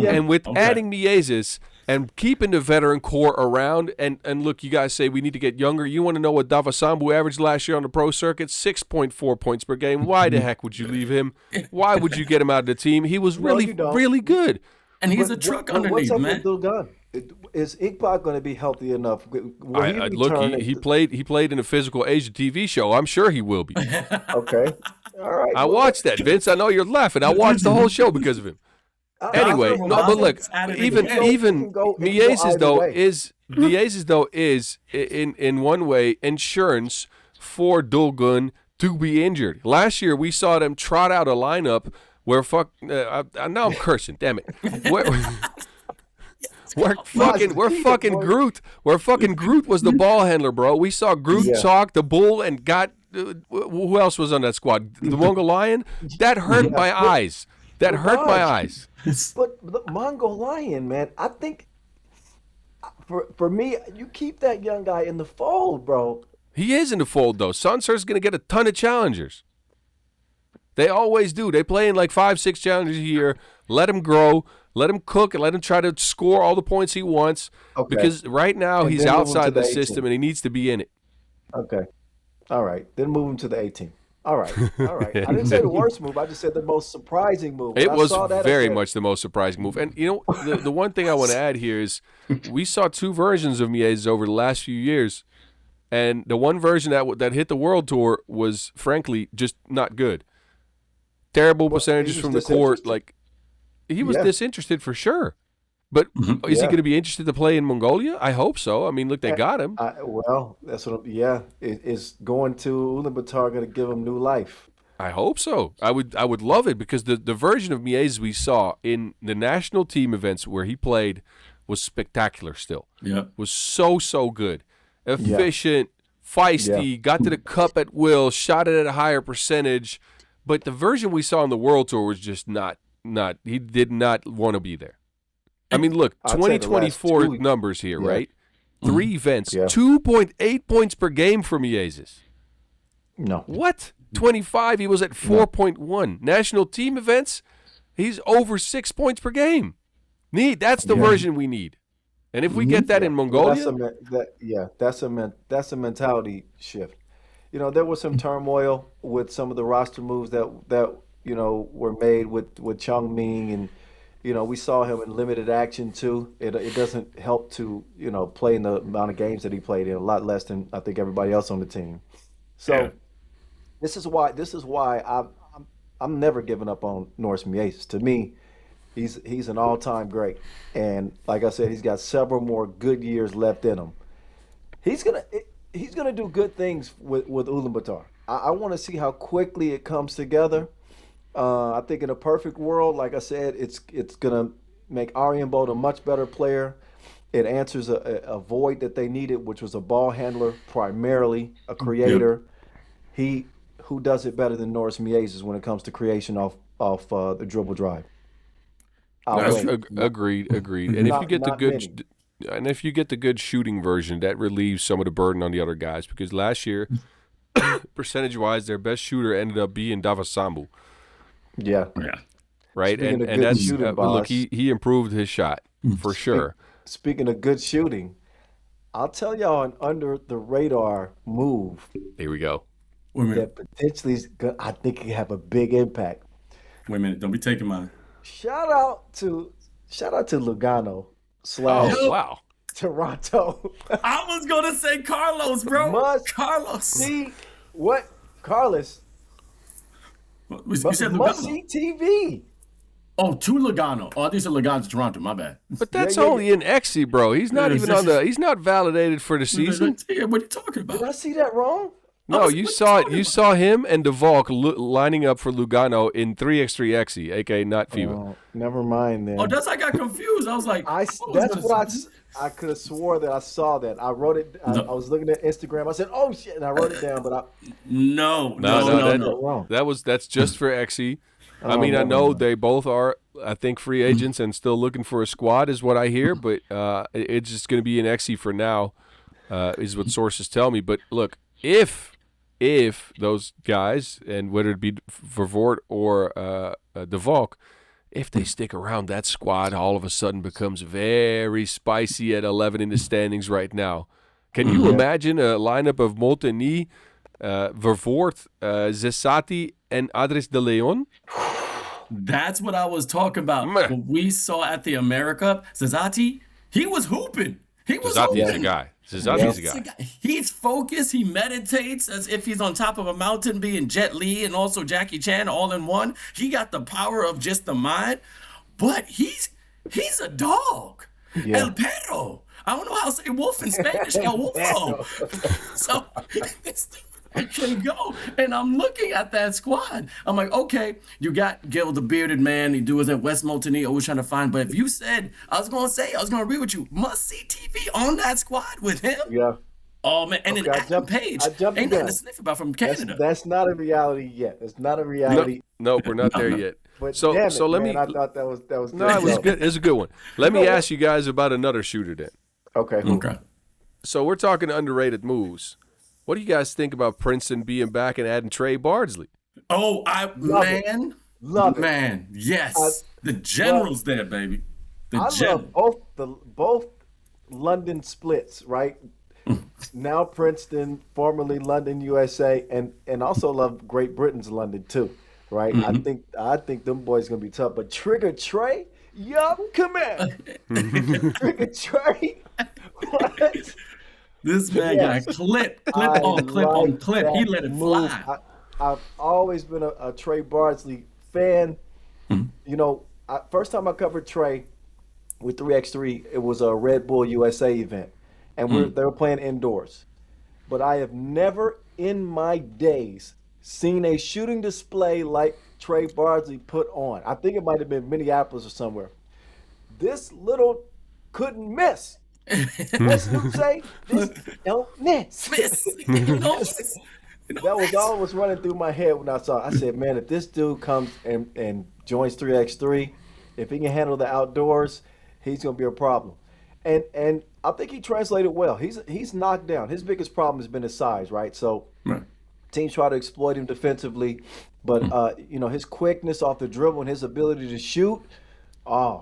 And with adding Miezes and keeping the veteran core around, and look, you guys say we need to get younger. You want to know what Davasambu averaged last year on the pro circuit? 6.4 points per game. Why the heck would you leave him? Why would you get him out of the team? He was really good. And he's a truck underneath, what's up man. with Dulgan? Is Iqbal going to be healthy enough? Look, he played in a physical Asia TV show. I'm sure he will be. Okay. All right. I watched that, Vince. I know you're laughing. I watched the whole show because of him. Anyway, no, but look, even Miezes though is in one way insurance for Dulgun to be injured. Last year we saw them trot out a lineup where now I'm cursing. Damn it. We're fucking Groot. Where fucking Groot was the ball handler, bro. We saw Groot talk the bull and got who else was on that squad? The Mongolian. That hurt my eyes. That hurt my eyes. But the Mongolian, man, I think for me, you keep that young guy in the fold, bro. He is in the fold, though. Sunsur's going to get a ton of challengers. They always do. They play in like 5-6 challengers a year. Let him grow. Let him cook and let him try to score all the points he wants. Okay. Because right now he's outside the system and he needs to be in it. Okay. All right. Then move him to the 18. All right. I didn't say the worst move. I just said the most surprising move. It was very much the most surprising move. And, you know, the one thing I want to add here is we saw 2 versions of Miezes over the last few years. And the one version that hit the World Tour was, frankly, just not good. Terrible percentages from the court. Like, he was disinterested for sure. But is he going to be interested to play in Mongolia? I hope so. I mean, look, they got him. That's what. It's going to Ulaanbaatar going to give him new life. I hope so. I would love it because the version of Miezes we saw in the national team events where he played was spectacular. Still, was so good, efficient, feisty, got to the cup at will, shot it at a higher percentage. But the version we saw on the World Tour was just not. He did not want to be there. I mean, look, 2024 numbers here, right? 3 events, 2.8 points per game for Miezes. No. What? 25, he was at 4.1. National team events, he's over 6 points per game. That's the version we need. And if we get that in Mongolia, that's a mentality shift. You know, there was some turmoil with some of the roster moves that you know were made with Chung Ming, and you know we saw him in limited action too. It doesn't help to play in the amount of games that he played in, a lot less than I think everybody else on the team. So this is why I'm never giving up on Norris Miezes. To me, he's an all-time great, and like I said, he's got several more good years left in him. He's gonna do good things with Ulaanbaatar. I want to see how quickly it comes together. I think in a perfect world, like I said, it's gonna make Arjen Bolt a much better player. It answers a void that they needed, which was a ball handler, primarily a creator. Who does it better than Norris Miezes when it comes to creation off the dribble drive? Agreed. And if you get the good shooting version, that relieves some of the burden on the other guys. Because last year, percentage-wise, their best shooter ended up being Davasambu. Yeah. Right, and that's look. He improved his shot for sure. Speaking of good shooting, I'll tell y'all an under the radar move. Here we go. That potentially I think can have a big impact. Wait a minute, don't be taking mine. Shout out to Lugano / Toronto. I was gonna say Carlos, bro. Carlos. See what Carlos? You said Lugano. Must-see TV. Oh, to Lugano. Oh, I think you said Lugano to Toronto. My bad. But that's only in XC, bro. He's not even on the. He's not validated for the season. What are you talking about? Did I see that wrong? No, you saw it. You saw him and DeValk lining up for Lugano in 3x3 Xe, aka not FIBA. Oh, never mind then. Oh, I got confused. I was like, I could have swore that I saw that. I wrote it. I was looking at Instagram. I said, "Oh shit," and I wrote it down. But no. That's just for Xe. I mean, I know they both are, I think, free agents and still looking for a squad is what I hear. But it's just going to be an Xe for now, is what sources tell me. But look, if those guys, and whether it be Vervoort or DeValk, if they stick around, that squad all of a sudden becomes very spicy at 11 in the standings right now. Can you imagine a lineup of Molteni, Vervoort, Zesati, and Adres de Leon? That's what I was talking about. What we saw at the America, Zesati, he was hooping. Zesati's a guy. Zesati's a guy. He's focused. He meditates as if he's on top of a mountain, being Jet Li and also Jackie Chan all in one. He got the power of just the mind, but he's a dog. Yeah. El perro. I don't know how to say wolf in Spanish. El wolfo. So I can go, and I'm looking at that squad. I'm like, okay, you got Gil, the bearded man. He was at West Molteni, always trying to find. But if you said, I was going to agree with you. Must see TV on that squad with him. Yeah. Oh man, and then Adam Page ain't nothing to sniff about from Canada. That's not a reality yet. It's not a reality. No, we're not there yet. But so damn it, let man, me. I thought that was good. No, it was good. It's a good one. Let me ask you guys about another shooter then. Okay. So we're talking underrated moves. What do you guys think about Princeton being back and adding Trey Bardsley? Oh, Love it. Yes, the general's there, baby. Love both London splits, right? Now Princeton, formerly London, USA, and also love Great Britain's London too, right? I think them boys gonna be tough. But Trigger Trey, come here, Trigger Trey, what? This man got clip on clip. He let it fly. I've always been a Trey Bardsley fan. You know, first time I covered Trey with 3x3, it was a Red Bull USA event, and they were playing indoors. But I have never in my days seen a shooting display like Trey Bardsley put on. I think it might have been Minneapolis or somewhere. This little couldn't miss. What's Snoop say? This don't miss. That was all that was running through my head when I saw it. I said, man, if this dude comes and joins 3x3, if he can handle the outdoors, he's going to be a problem. And I think he translated well. He's knocked down. His biggest problem has been his size, right? So teams try to exploit him defensively, but his quickness off the dribble and his ability to shoot, I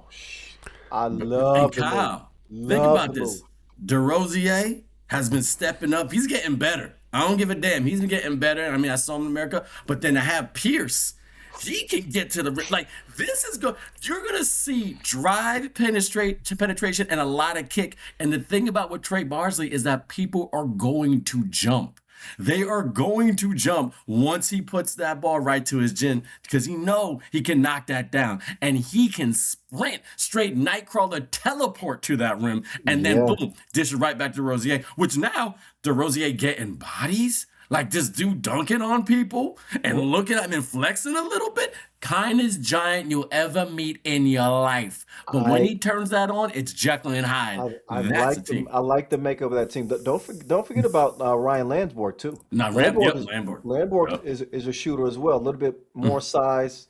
love the move. Think about this. DeRozier's has been stepping up. He's getting better. I don't give a damn. He's been getting better. I mean, I saw him in America. But then to have Pierce, he can get to the this is good. You're gonna see drive, penetration, and a lot of kick. And the thing about with Trey Bardsley is that people are going to jump. They are going to jump once he puts that ball right to his chin because he know he can knock that down and he can sprint straight nightcrawler teleport to that rim and then boom, dish it right back to DeRozier, which now DeRozier getting bodies. Like this dude dunking on people and looking at him and flexing a little bit. Kindest giant you'll ever meet in your life. But when he turns that on, it's Jekyll and Hyde. I like the makeup of that team. Don't forget about Ryan Lansborg too. No, Lansborg is a shooter as well. A little bit more size.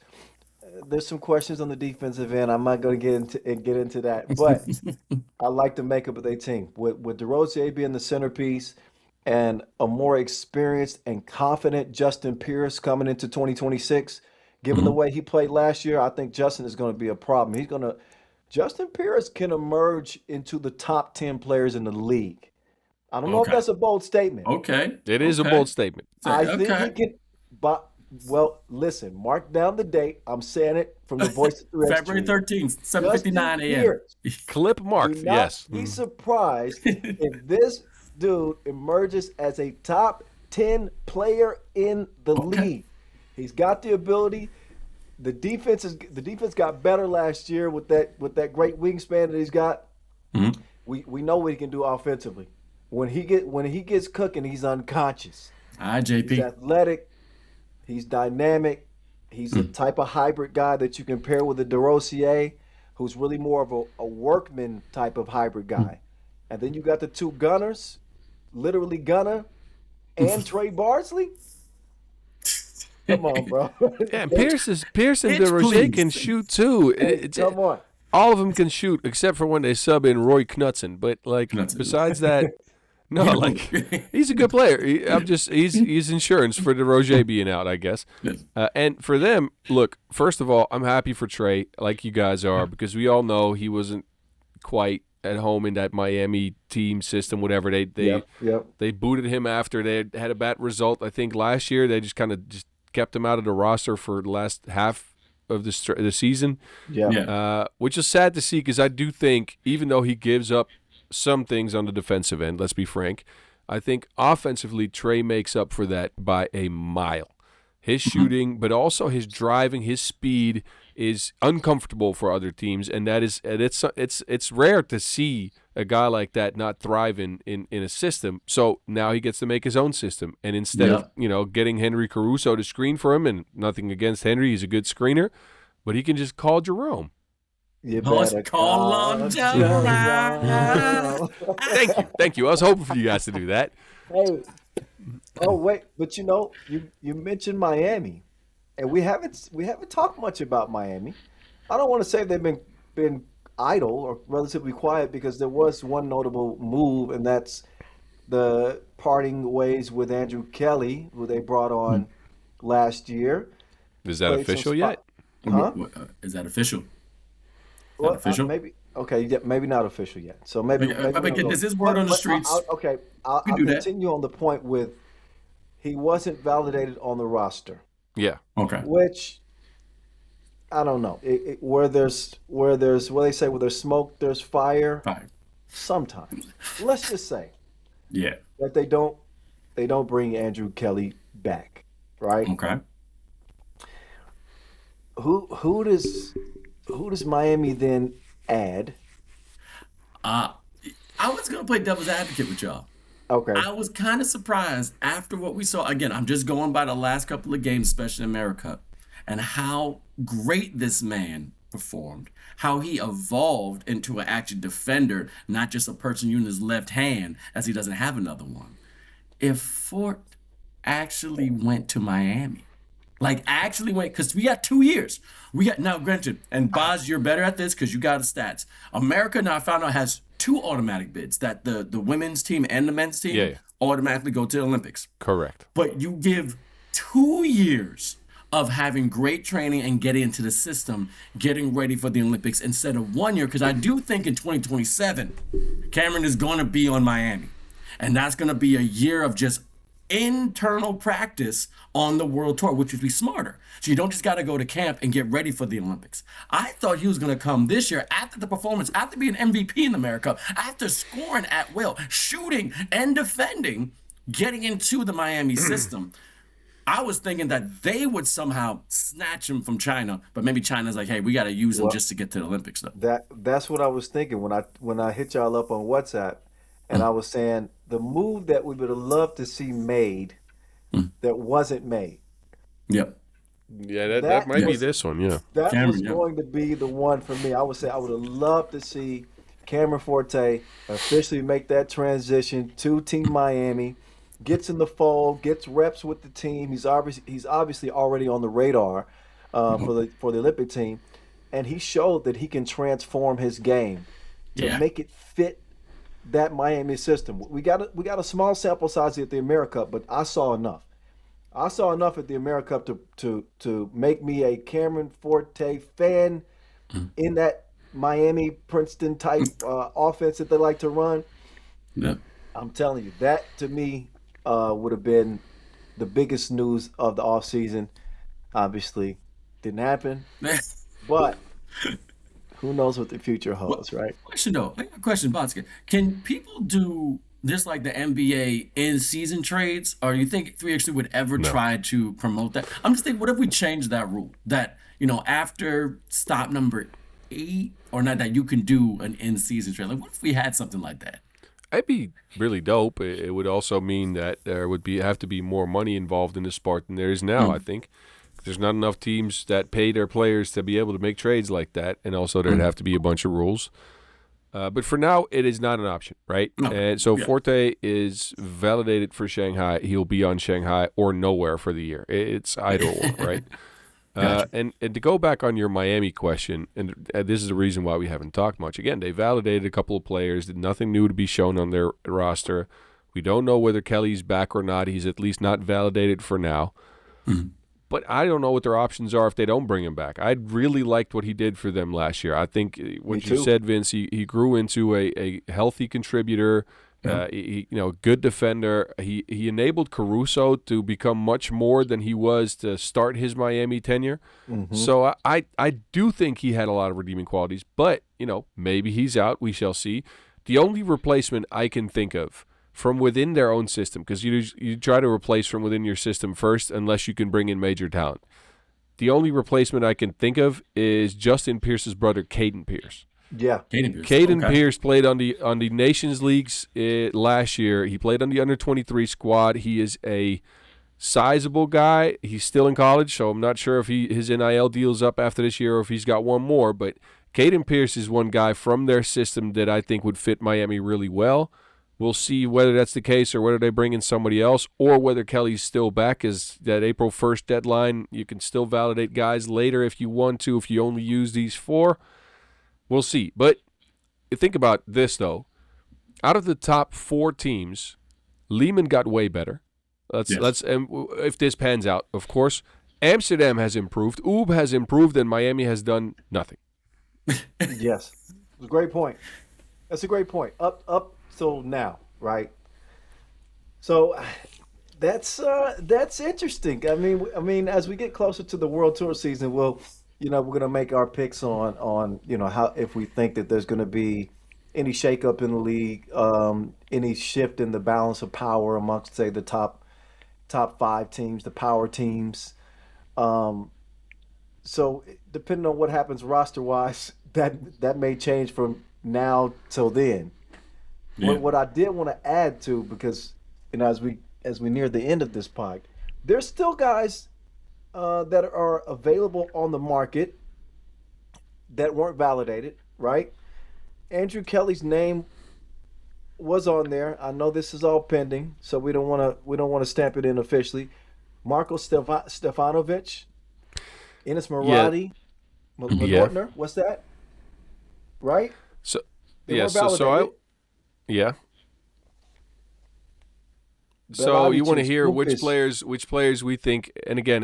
There's some questions on the defensive end. I'm not going to get into that. But I like the makeup of their team. With DeRozier being the centerpiece, and a more experienced and confident Justin Pierce coming into 2026. Given the way he played last year, I think Justin is going to be a problem. Justin Pierce can emerge into the top 10 players in the league. I don't know if that's a bold statement. Okay. It is a bold statement. I think he can, but listen, mark down the date. I'm saying it from the voice of 3x3. February 13th, 7:59 a.m. Clip marked, yes. Be surprised if this dude emerges as a top 10 player in the league. He's got the ability. The defense got better last year with that great wingspan that he's got. We know what he can do offensively. When he gets cooking, he's unconscious. Hi, He's JP. athletic. He's dynamic. He's the type of hybrid guy that you can pair with a DeRosier, who's really more of a workman type of hybrid guy. And then you got the two gunners, literally Gunner and Trey Barsley. Come on, bro. Yeah, and Pearson Bitch, DeRozier can please. shoot too. Come on. All of them can shoot except for when they sub in Roy Knutson. But like Knutson. besides that, no, like he's a good player. He's insurance for DeRozier being out, I guess. Yes. And for them, look, first of all, I'm happy for Trey, like you guys are, because we all know he wasn't quite at home in that Miami team system. Whatever they Yep. they booted him after they had a bad result. I think last year they just kind of just kept him out of the roster for the last half of the season. Yeah. Which is sad to see because I do think even though he gives up some things on the defensive end, let's be frank, I think offensively Trey makes up for that by a mile. His shooting, but also his driving, his speed is uncomfortable for other teams, and it's rare to see a guy like that not thrive in a system. So now he gets to make his own system, and instead of getting Henry Caruso to screen for him, and nothing against Henry, he's a good screener, but he can just call Jerome. You Let's better call on Jerome. Thank you. I was hoping for you guys to do that. Hey. Oh wait, but you mentioned Miami, and we haven't talked much about Miami. I don't want to say they've been idle or relatively quiet because there was one notable move, and that's the parting ways with Andrew Kelly, who they brought on last year. Is that official yet? Huh? Is that official? Well, official? Maybe okay. Yeah, maybe not official yet. So maybe. This is word on the streets. I'll do that. continue on the point with he wasn't validated on the roster. Yeah. Okay. Which I don't know. Where there's where they say where there's smoke, there's fire. Fine. Sometimes. Let's just say Yeah. that they don't bring Andrew Kelly back, right? Okay. Who does Miami then add? I was gonna play devil's advocate with y'all. Okay. I was kind of surprised after what we saw. Again, I'm just going by the last couple of games, especially in America, and how great this man performed, how he evolved into an actual defender, not just a person using his left hand as he doesn't have another one. If Fort actually went to Miami, like actually went, because we got 2 years. We got, now granted, and Boz, you're better at this because you got the stats. America now I found out has 2 automatic bids, that the women's team and the men's team automatically go to the Olympics. Correct. But you give 2 years of having great training and getting into the system, getting ready for the Olympics instead of 1 year, because I do think in 2027, Cameron is going to be on Miami. And that's going to be a year of just internal practice on the world tour, which would be smarter. So you don't just got to go to camp and get ready for the Olympics. I thought he was going to come this year after the performance, after being MVP in America, after scoring at will, shooting and defending, getting into the Miami system. I was thinking that they would somehow snatch him from China, but maybe China's like, hey, we got to use him just to get to the Olympics, though. That's what I was thinking when I hit y'all up on WhatsApp, and I was saying the move that we would have loved to see made that wasn't made. Yep. Yeah, that might be this one, yeah. That Cameron, was going to be the one for me. I would say I would have loved to see Cameron Forte officially make that transition to Team Miami, gets in the fold, gets reps with the team. He's obviously already on the radar for the Olympic team, and he showed that he can transform his game to make it fit that Miami system. We got a small sample size at the AmeriCup, but I saw enough. I saw enough at the AmeriCup to make me a Cameron Forte fan in that Miami Princeton type offense that they like to run. Yeah. I'm telling you, that to me would have been the biggest news of the offseason. Obviously, didn't happen, but who knows what the future holds, right? Question though, I got a question, Botska. Can people do this like the NBA in-season trades, or you think 3x3 would ever try to promote that? I'm just thinking, what if we change that rule that after stop number 8 or not, that you can do an in-season trade? Like, what if we had something like that? That'd be really dope. It would also mean that there would have to be more money involved in the sport than there is now, I think. There's not enough teams that pay their players to be able to make trades like that, and also there'd have to be a bunch of rules. But for now, it is not an option, right? No. And so Forte is validated for Shanghai. He'll be on Shanghai or nowhere for the year. It's either or, right? Gotcha. And to go back on your Miami question, and this is the reason why we haven't talked much. Again, they validated a couple of players. Nothing new to be shown on their roster. We don't know whether Kelly's back or not. He's at least not validated for now. But I don't know what their options are if they don't bring him back. I really liked what he did for them last year. I think what you said, Vince, he grew into a healthy contributor, good defender. He enabled Caruso to become much more than he was to start his Miami tenure. So I do think he had a lot of redeeming qualities. But, maybe he's out. We shall see. The only replacement I can think of from within their own system, because you try to replace from within your system first unless you can bring in major talent. The only replacement I can think of is Justin Pierce's brother, Caden Pierce. Yeah. Caden Pierce played on the Nations Leagues last year. He played on the under-23 squad. He is a sizable guy. He's still in college, so I'm not sure if his NIL deal's up after this year or if he's got one more. But Caden Pierce is one guy from their system that I think would fit Miami really well. We'll see whether that's the case or whether they bring in somebody else or whether Kelly's still back. Is that April 1st deadline? You can still validate guys later if you want to, if you only use these 4. We'll see. But think about this, though. Out of the top 4 teams, Lehman got way better. If this pans out, of course. Amsterdam has improved. Oob has improved, and Miami has done nothing. Yes. It's a great point. That's a great point. Up till now, right? So that's interesting. I mean, as we get closer to the World Tour season, we're gonna make our picks on how, if we think that there's gonna be any shakeup in the league, any shift in the balance of power amongst, say, the top 5 teams, the power teams. So depending on what happens roster wise, that may change from now till then. Yeah. What I did want to add to, because as we near the end of this pod, there's still guys that are available on the market that weren't validated, right? Andrew Kelly's name was on there. I know this is all pending, so we don't want to stamp it in officially. Marko Stefanovic, Enes Maradi, Malortner, what's that? Right? So They yeah, were so validated. yeah. So you want to Belavic's hear which Lucas. players we think, and again,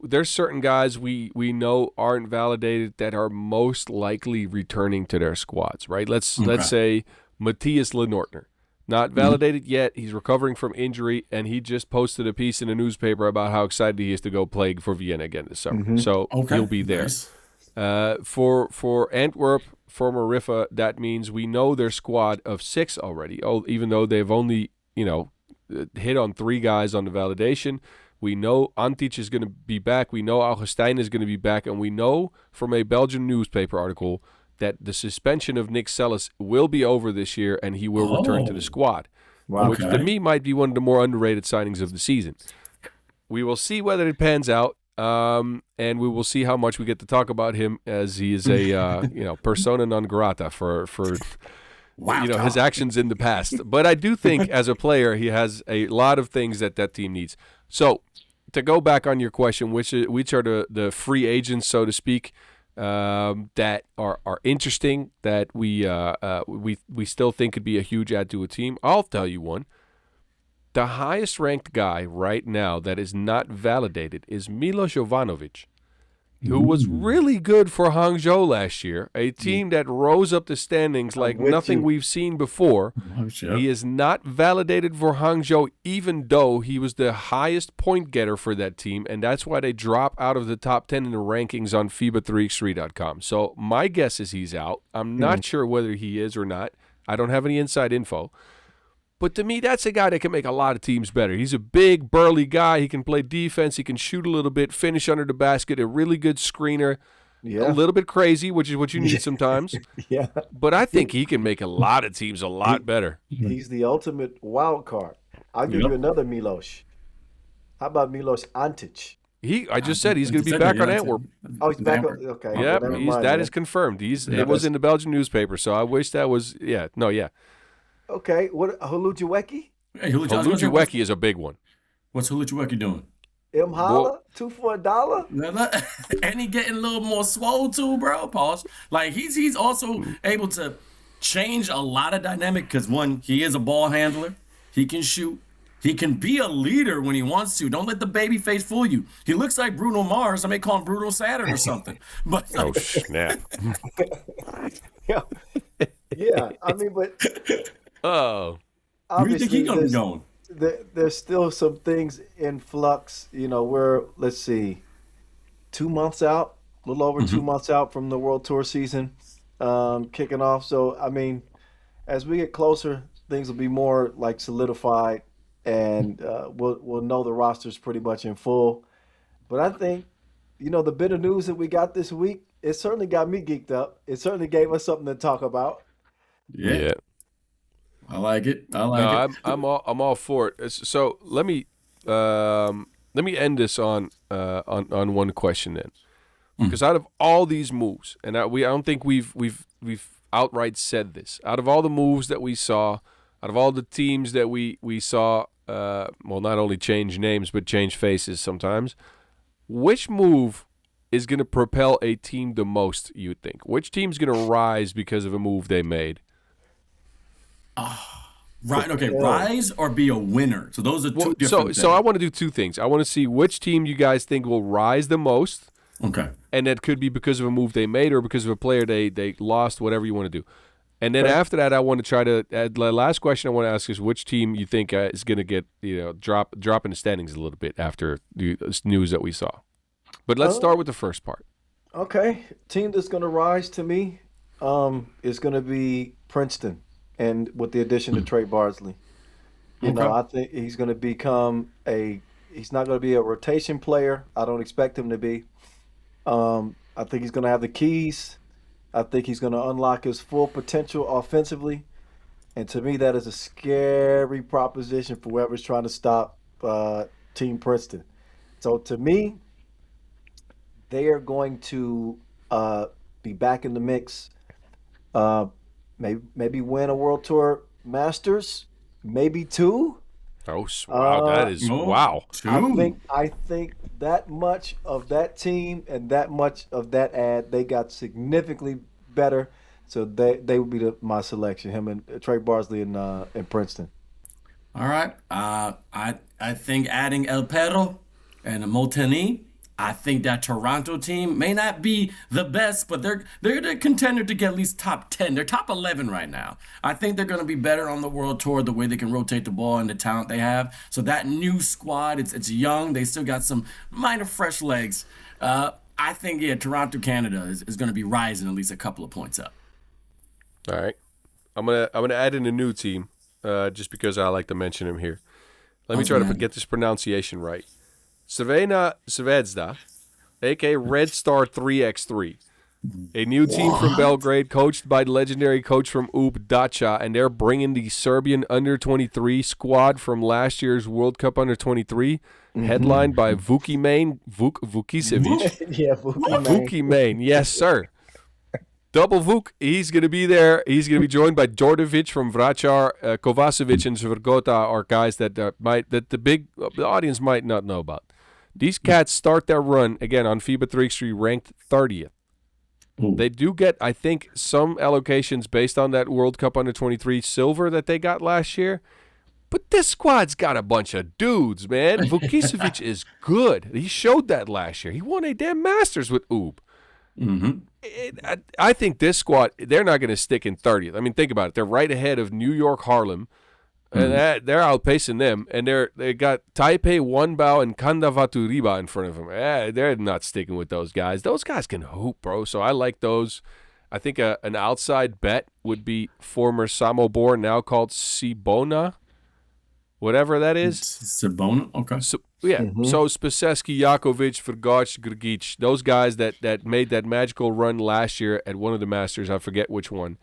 there's certain guys we know aren't validated that are most likely returning to their squads, right? Let's say Matthias Lenortner. Not validated yet. He's recovering from injury, and he just posted a piece in a newspaper about how excited he is to go play for Vienna again this summer. So he'll be there. Nice. For Antwerp, for Mariffa, that means we know their squad of 6 already. Even though they've only hit on 3 guys on the validation. We know Antic is going to be back. We know Augustijn is going to be back. And we know from a Belgian newspaper article that the suspension of Nick Sellis will be over this year and he will return to the squad. Wow. Which to me might be one of the more underrated signings of the season. We will see whether it pans out. And we will see how much we get to talk about him, as he is a persona non grata for his actions in the past. But I do think as a player he has a lot of things that team needs. So to go back on your question, which are the free agents, so to speak, that are interesting, that we still think could be a huge add to a team. I'll tell you one. The highest ranked guy right now that is not validated is Milo Jovanovic, who was really good for Hangzhou last year, a team that rose up the standings like nothing we've seen before. He is not validated for Hangzhou, even though he was the highest point getter for that team, and that's why they drop out of the top 10 in the rankings on FIBA 3x3.com. So my guess is he's out. I'm not sure whether he is or not. I don't have any inside info. But to me, that's a guy that can make a lot of teams better. He's a big, burly guy. He can play defense. He can shoot a little bit, finish under the basket, a really good screener. Yeah. little bit crazy, which is what you need sometimes. Yeah. But I think he can make a lot of teams a lot better. He's the ultimate wild card. I'll give you another Milos. How about Milos Antic? I just said he's going to be back on Antwerp. Oh, he's back on. Okay. Yeah, well, that is confirmed. It was in the Belgian newspaper, so I wish that was Okay. What Hulujuweki? Hey, Hulujuweki is a big one. What's Hulujuweki doing? Holla? 2 for $1? And he getting a little more swole too, bro. Pause. Like he's also able to change a lot of dynamic because one, he is a ball handler. He can shoot. He can be a leader when he wants to. Don't let the baby face fool you. He looks like Bruno Mars. I may call him Bruno Saturn or something. But oh snap! Yeah. I mean, but where do you think he's gonna be going? There's still some things in flux. We're 2 months out, a little over 2 months out from the World Tour season kicking off. So I mean, as we get closer, things will be more like solidified. And we'll know the roster's pretty much in full. But I think, the bit of news that we got this week, it certainly got me geeked up. It certainly gave us something to talk about. Yeah. I like it. I'm all for it. So let me end this on one question then, because out of all these moves, and I don't think we've outright said this. Out of all the moves that we saw, out of all the teams that we saw, not only change names but change faces sometimes, which move is going to propel a team the most, you think? Which team's going to rise because of a move they made? Right. Okay. Rise or be a winner. So those are two different things. So I want to do two things. I want to see which team you guys think will rise the most. Okay. And that could be because of a move they made or because of a player they lost, whatever you want to do. And then after that, I want to try to the last question I want to ask is which team you think is going to get drop in the standings a little bit after the news that we saw. But let's start with the first part. Okay, team that's going to rise to me is going to be Princeton, and with the addition to Trey Barsley. I think he's going to become he's not going to be a rotation player. I don't expect him to be. I think he's going to have the keys. I think he's going to unlock his full potential offensively. And to me, that is a scary proposition for whoever's trying to stop Team Princeton. So to me, they are going to be back in the mix. Maybe win a World Tour Masters, maybe 2. Oh, wow! That is wow. 2. I think that much of that team and that much of that ad, they got significantly better. So they would be my selection. Him and Trey Barsley and Princeton. All right. I think adding El Perro and Moteni, I think that Toronto team may not be the best, but they're the contender to get at least top 10. They're top 11 right now. I think they're going to be better on the World Tour, the way they can rotate the ball and the talent they have. So that new squad, it's young. They still got some minor fresh legs. I think, Toronto, Canada is going to be rising at least a couple of points up. All right. I'm gonna add in a new team just because I like to mention him here. Let me try to get this pronunciation right. Crvena Zvezda, a.k.a. Red Star 3x3. A new team from Belgrade, coached by the legendary coach from UB Dacia, and they're bringing the Serbian under-23 squad from last year's World Cup under-23, headlined by Vukisevic. Yeah, Vukisevic, yes, sir. Double Vuk, he's going to be there. He's going to be joined by Djordjevic from Vračar, Kovacevic and Zvrgota are guys that the audience might not know about. These cats start their run, again, on FIBA 3x3 ranked 30th. Ooh. They do get, I think, some allocations based on that World Cup under-23 silver that they got last year. But this squad's got a bunch of dudes, man. Vukisevic is good. He showed that last year. He won a damn Masters with UB. Mm-hmm. I think this squad, they're not going to stick in 30th. I mean, think about it. They're right ahead of New York Harlem. And they're outpacing them, and they got Taipei, Wanbao, and Kandavatu Riba in front of them. They're not sticking with those guys. Those guys can hoop, bro. So I like those. I think an outside bet would be former Samobor, now called Cibona. whatever that is. Sabona, okay. So, yeah, so Spasevsky, Jakovic, Vergac, Grgic, those guys that made that magical run last year at one of the Masters, I forget which one.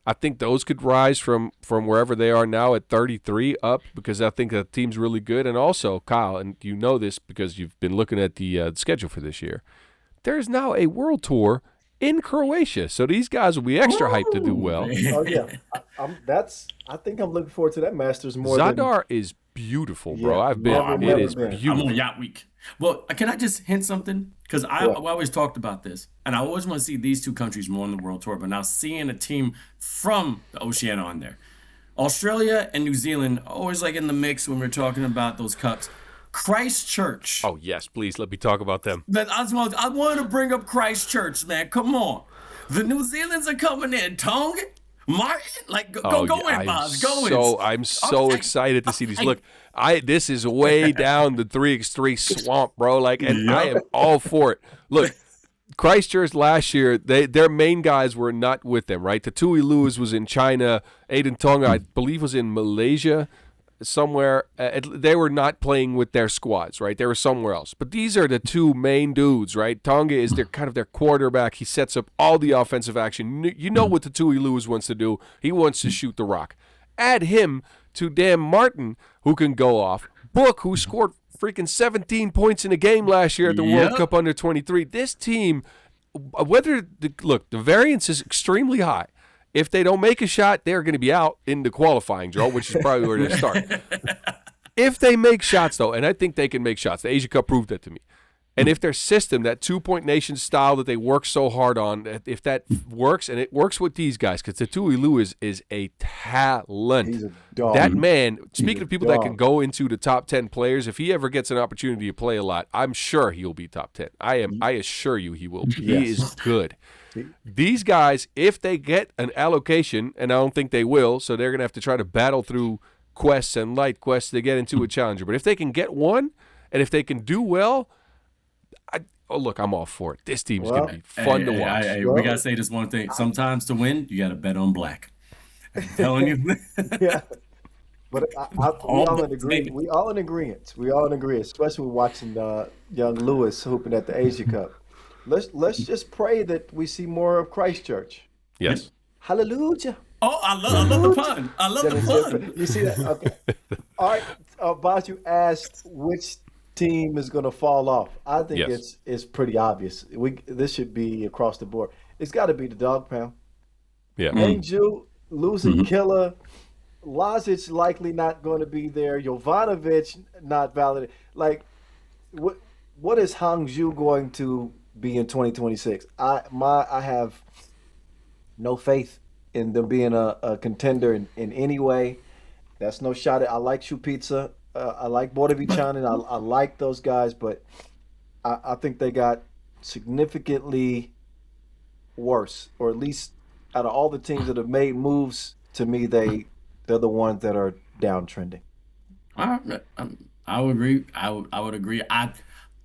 I think those could rise from wherever they are now at 33 up, because I think the team's really good. And also, Kyle, and you know this because you've been looking at the schedule for this year, there is now a World Tour in Croatia, so these guys will be extra hyped to do well. Oh yeah, I think I'm looking forward to that Masters more. Zadar is beautiful, bro. Yeah, I've been. never It is been. beautiful. I'm on Yacht Week. Well, can I just hint something? Because I always talked about this, and I always want to see these two countries more on the World Tour. But now seeing a team from the Oceania on there, Australia and New Zealand always like in the mix when we're talking about those cups. Christchurch. Oh yes, please let me talk about them. I wanted to bring up Christchurch, man. Come on, the New Zealanders are coming in. Tonga, Martin, like go in, Boz, go in. I'm so excited to see these. Look, this is way down the 3x3 swamp, bro. Like, and I am all for it. Look, Christchurch last year, their main guys were not with them, right? Tatui Lewis was in China. Aiden Tonga, I believe, was in Malaysia somewhere. They were not playing with their squads, right? They were somewhere else. But these are the two main dudes, right? Tonga is their kind of their quarterback. He sets up all the offensive action. You know what Tatui Lewis wants to do. He wants to shoot the rock. Add him to Dan Martin, who can go off. Book, who scored freaking 17 points in a game last year at the World Cup under 23. This team, the variance is extremely high. If they don't make a shot, they're going to be out in the qualifying draw, which is probably where they start. If they make shots, though, and I think they can make shots, the Asia Cup proved that to me. And if their system, that two-point nation style that they work so hard on, if that works, and it works with these guys, because Tatui Lewis is a talent. He's a dog. That man, speaking of people that can go into the top 10 players, if he ever gets an opportunity to play a lot, I'm sure he'll be top 10. I assure you he will. He is good. These guys, if they get an allocation, and I don't think they will, so they're going to have to try to battle through quests and light quests to get into a challenger. But if they can get one, and if they can do well, look, I'm all for it. This team's going to be fun to watch. We got to say this one thing. Sometimes to win, you got to bet on black. I'm telling you. Yeah. But we all in agreement. We all in agreement, especially watching young Lewis hooping at the Asia Cup. Let's just pray that we see more of Christchurch. Yes. Hallelujah. Oh, I love the pun. I love the pun. You see that? Okay. All right. Boz, you asked which team is going to fall off. I think it's pretty obvious. This should be across the board. It's got to be the dog pound. Yeah. Angel losing killer. Lazic likely not going to be there. Jovanovic not valid. Like, what is Hangzhou going to be in 2026? I have no faith in them being a contender in any way. That's no shot at. I like Shoe Pizza. I like Bordovichanin. I like those guys, but I think they got significantly worse, or at least out of all the teams that have made moves, to me, they're the ones that are downtrending. I would agree. I would agree.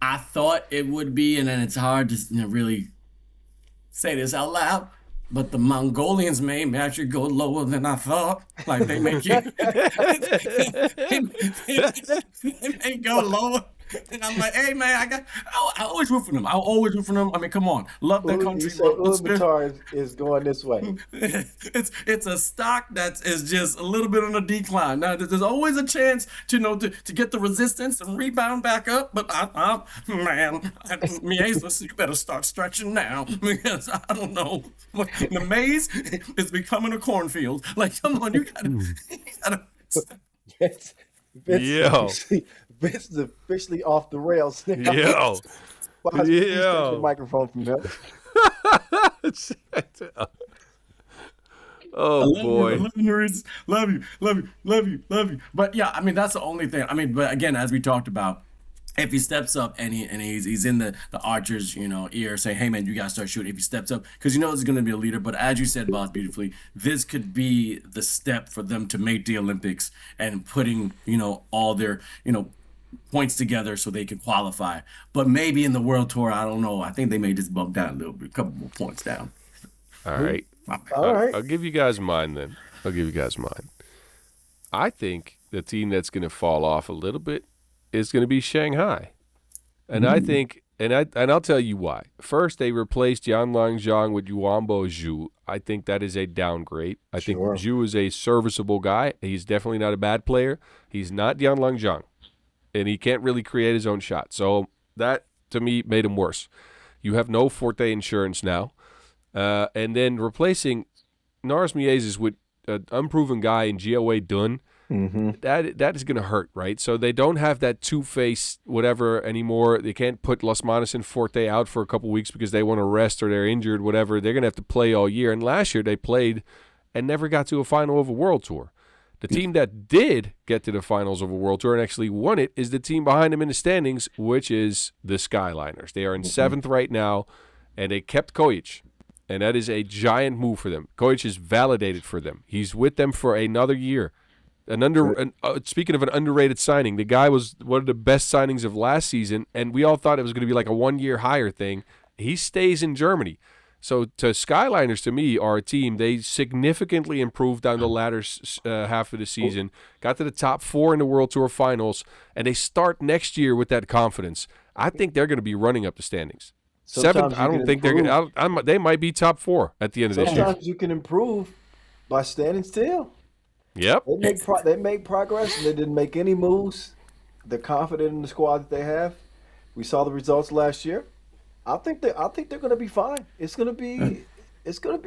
I thought it would be, and then it's hard to really say this out loud, but the Mongolians may actually go lower than I thought. Like, they make you they may go lower. And I'm like, hey man, I always root for them. I'll always root for them. I mean, come on, love their country. Ulaanbaatar is going this way. It's a stock that is just a little bit on a decline. Now, there's always a chance to get the resistance and rebound back up. But Miezas, you better start stretching now, because I don't know. The maze is becoming a cornfield. Like, come on, you gotta. Vince is officially off the rails now. Yo. Take the microphone from him. Oh, boy. Love you. But yeah, I mean, that's the only thing. I mean, but again, as we talked about, if he steps up and he's in the archer's ear saying, hey man, you gotta start shooting. If he steps up, because he's going to be a leader. But as you said, Boss, beautifully, this could be the step for them to make the Olympics and putting all their points together so they can qualify. But maybe in the World Tour, I don't know. I think they may just bump down a little bit, a couple more points down. All right. All right. I'll give you guys mine then. I think the team that's going to fall off a little bit is going to be Shanghai. And I think, and I'll tell you why. First, they replaced Yanlang Zhang with Yuambo Zhu. I think that is a downgrade. I think Zhu is a serviceable guy. He's definitely not a bad player. He's not Yanlang Zhang, and he can't really create his own shot. So that, to me, made him worse. You have no Forte insurance now. And then replacing Norris Miezes with an unproven guy in GOA Dunn, that is going to hurt, right? So they don't have that two-face whatever anymore. They can't put Los Manos and Forte out for a couple weeks because they want to rest or they're injured, whatever. They're going to have to play all year. And last year they played and never got to a final of a World Tour. The team that did get to the finals of a World Tour and actually won it is the team behind them in the standings, which is the Skyliners. They are in 7th right now, and they kept Kojic. And that is a giant move for them. Kojic is validated for them. He's with them for another year. Speaking of an underrated signing, the guy was one of the best signings of last season, and we all thought it was going to be like a one-year hire thing. He stays in Germany. So to Skyliners, to me, are a team. They significantly improved down the latter half of the season, got to the top 4 in the World Tour finals, and they start next year with that confidence. I think they're going to be running up the standings. Sometimes 7th, I don't think they're going to. They might be top 4 at the end of this year. Sometimes you can improve by standing still. Yep. They make progress, and they didn't make any moves. They're confident in the squad that they have. We saw the results last year. I think they're going to be fine. It's going to be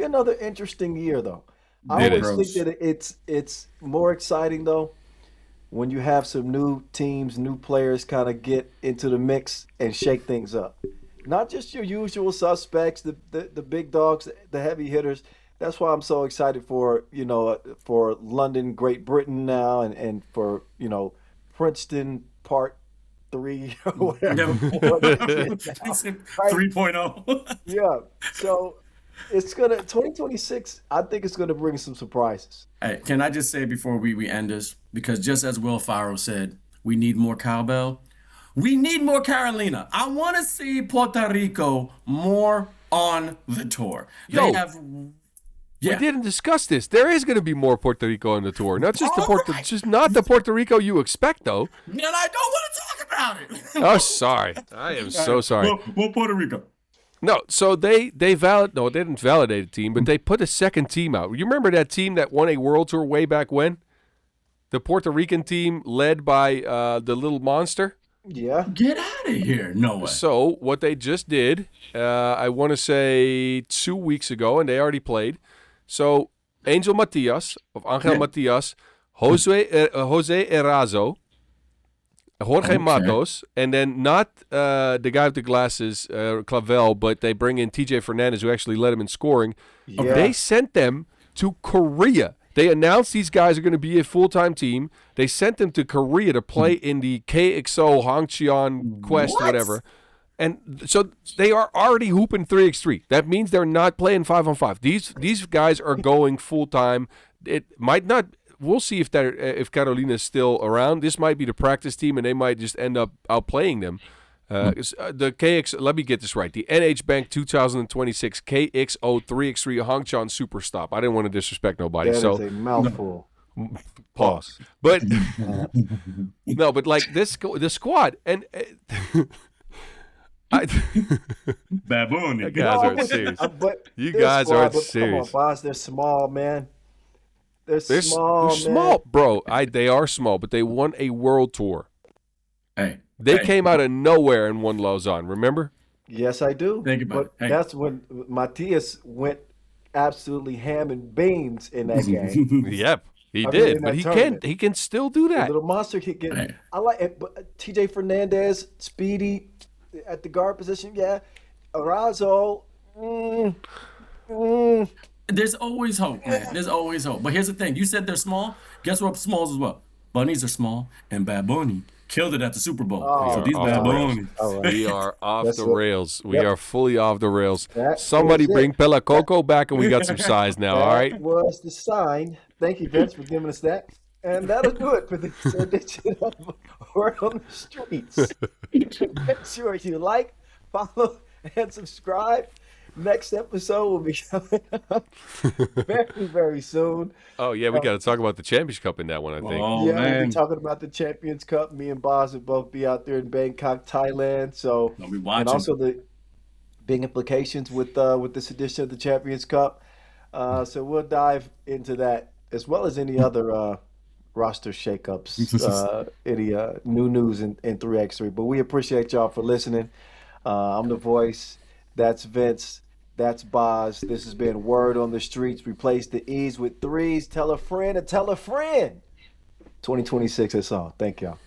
another interesting year, though. I always think that it's more exciting though when you have some new teams, new players kind of get into the mix and shake things up. Not just your usual suspects, the big dogs, the heavy hitters. That's why I'm so excited for London, Great Britain now, and for Princeton Part 3 or whatever. 3.0. Yeah. So it's 2026. I think it's gonna bring some surprises. Hey, can I just say before we end this, because just as Will Farrow said, we need more cowbell. We need more Carolina. I want to see Puerto Rico more on the tour. We didn't discuss this. There is going to be more Puerto Rico on the tour, not just not the Puerto Rico you expect, though. And I don't want to talk about it. Oh, sorry. I am so sorry. Well, Puerto Rico. No, so they didn't validate a team, but they put a second team out. You remember that team that won a World Tour way back when? The Puerto Rican team led by the little monster? Yeah. Get out of here. No way. So what they just did, I want to say 2 weeks ago, and they already played. So Angel Matias, Matias, Jose Erazo, Jorge Matos, and then not the guy with the glasses, Clavel, but they bring in TJ Fernandez, who actually led him in scoring. Yeah. They sent them to Korea. They announced these guys are going to be a full-time team. They sent them to Korea to play in the KXO Hongcheon Quest, whatever. And so they are already hooping 3x3. That means they're not playing 5-on-5. These guys are going full-time. It might not. We'll see if Carolina is still around. This might be the practice team, and they might just end up outplaying them. The KX, let me get this right. The NH Bank 2026 KXO 3x3 Hongcheon Super Stop. I didn't want to disrespect nobody. That is a mouthful. Pause. But no, but like the squad and Baboon. You guys aren't serious. You guys aren't serious. Come on, boss. They're small, man. They're small, bro. They are small, but they won a World Tour. They came out of nowhere and won Lausanne. Remember? Yes, I do. Think about it. That's when Matias went absolutely ham and beans in that game. Yep, he did. But he can still do that. The little monster can get. I like it. But TJ Fernandez, speedy at the guard position. Yeah, Arazo. There's always hope, man. There's always hope. But here's the thing. You said they're small. Guess what? Smalls as well. Bunnies are small, and Baboni killed it at the Super Bowl. So these Baboni. We are off the rails. We are fully off the rails. Somebody bring Pela Coco back, and we got some size now. All right. That was the sign. Thank you, Vince, for giving us that. And that'll do it for this edition of Word on the Streets. Make sure you like, follow, and subscribe. Next episode will be coming up very, very soon. Oh yeah, we got to talk about the Championship Cup in that one, I think. Oh, Yeah, we'll be man. talking about the Champions Cup. Me and Boz will both be out there in Bangkok, Thailand. So, I'll be and watching. also the big implications with this edition of the Champions Cup. So we'll dive into that as well as any other roster shakeups, any new news in 3x3. But we appreciate y'all for listening. I'm the voice. That's Vince. That's Boz. This has been Word on the Streets. Replace the E's with threes. Tell a friend to tell a friend. 2026 is all. Thank y'all.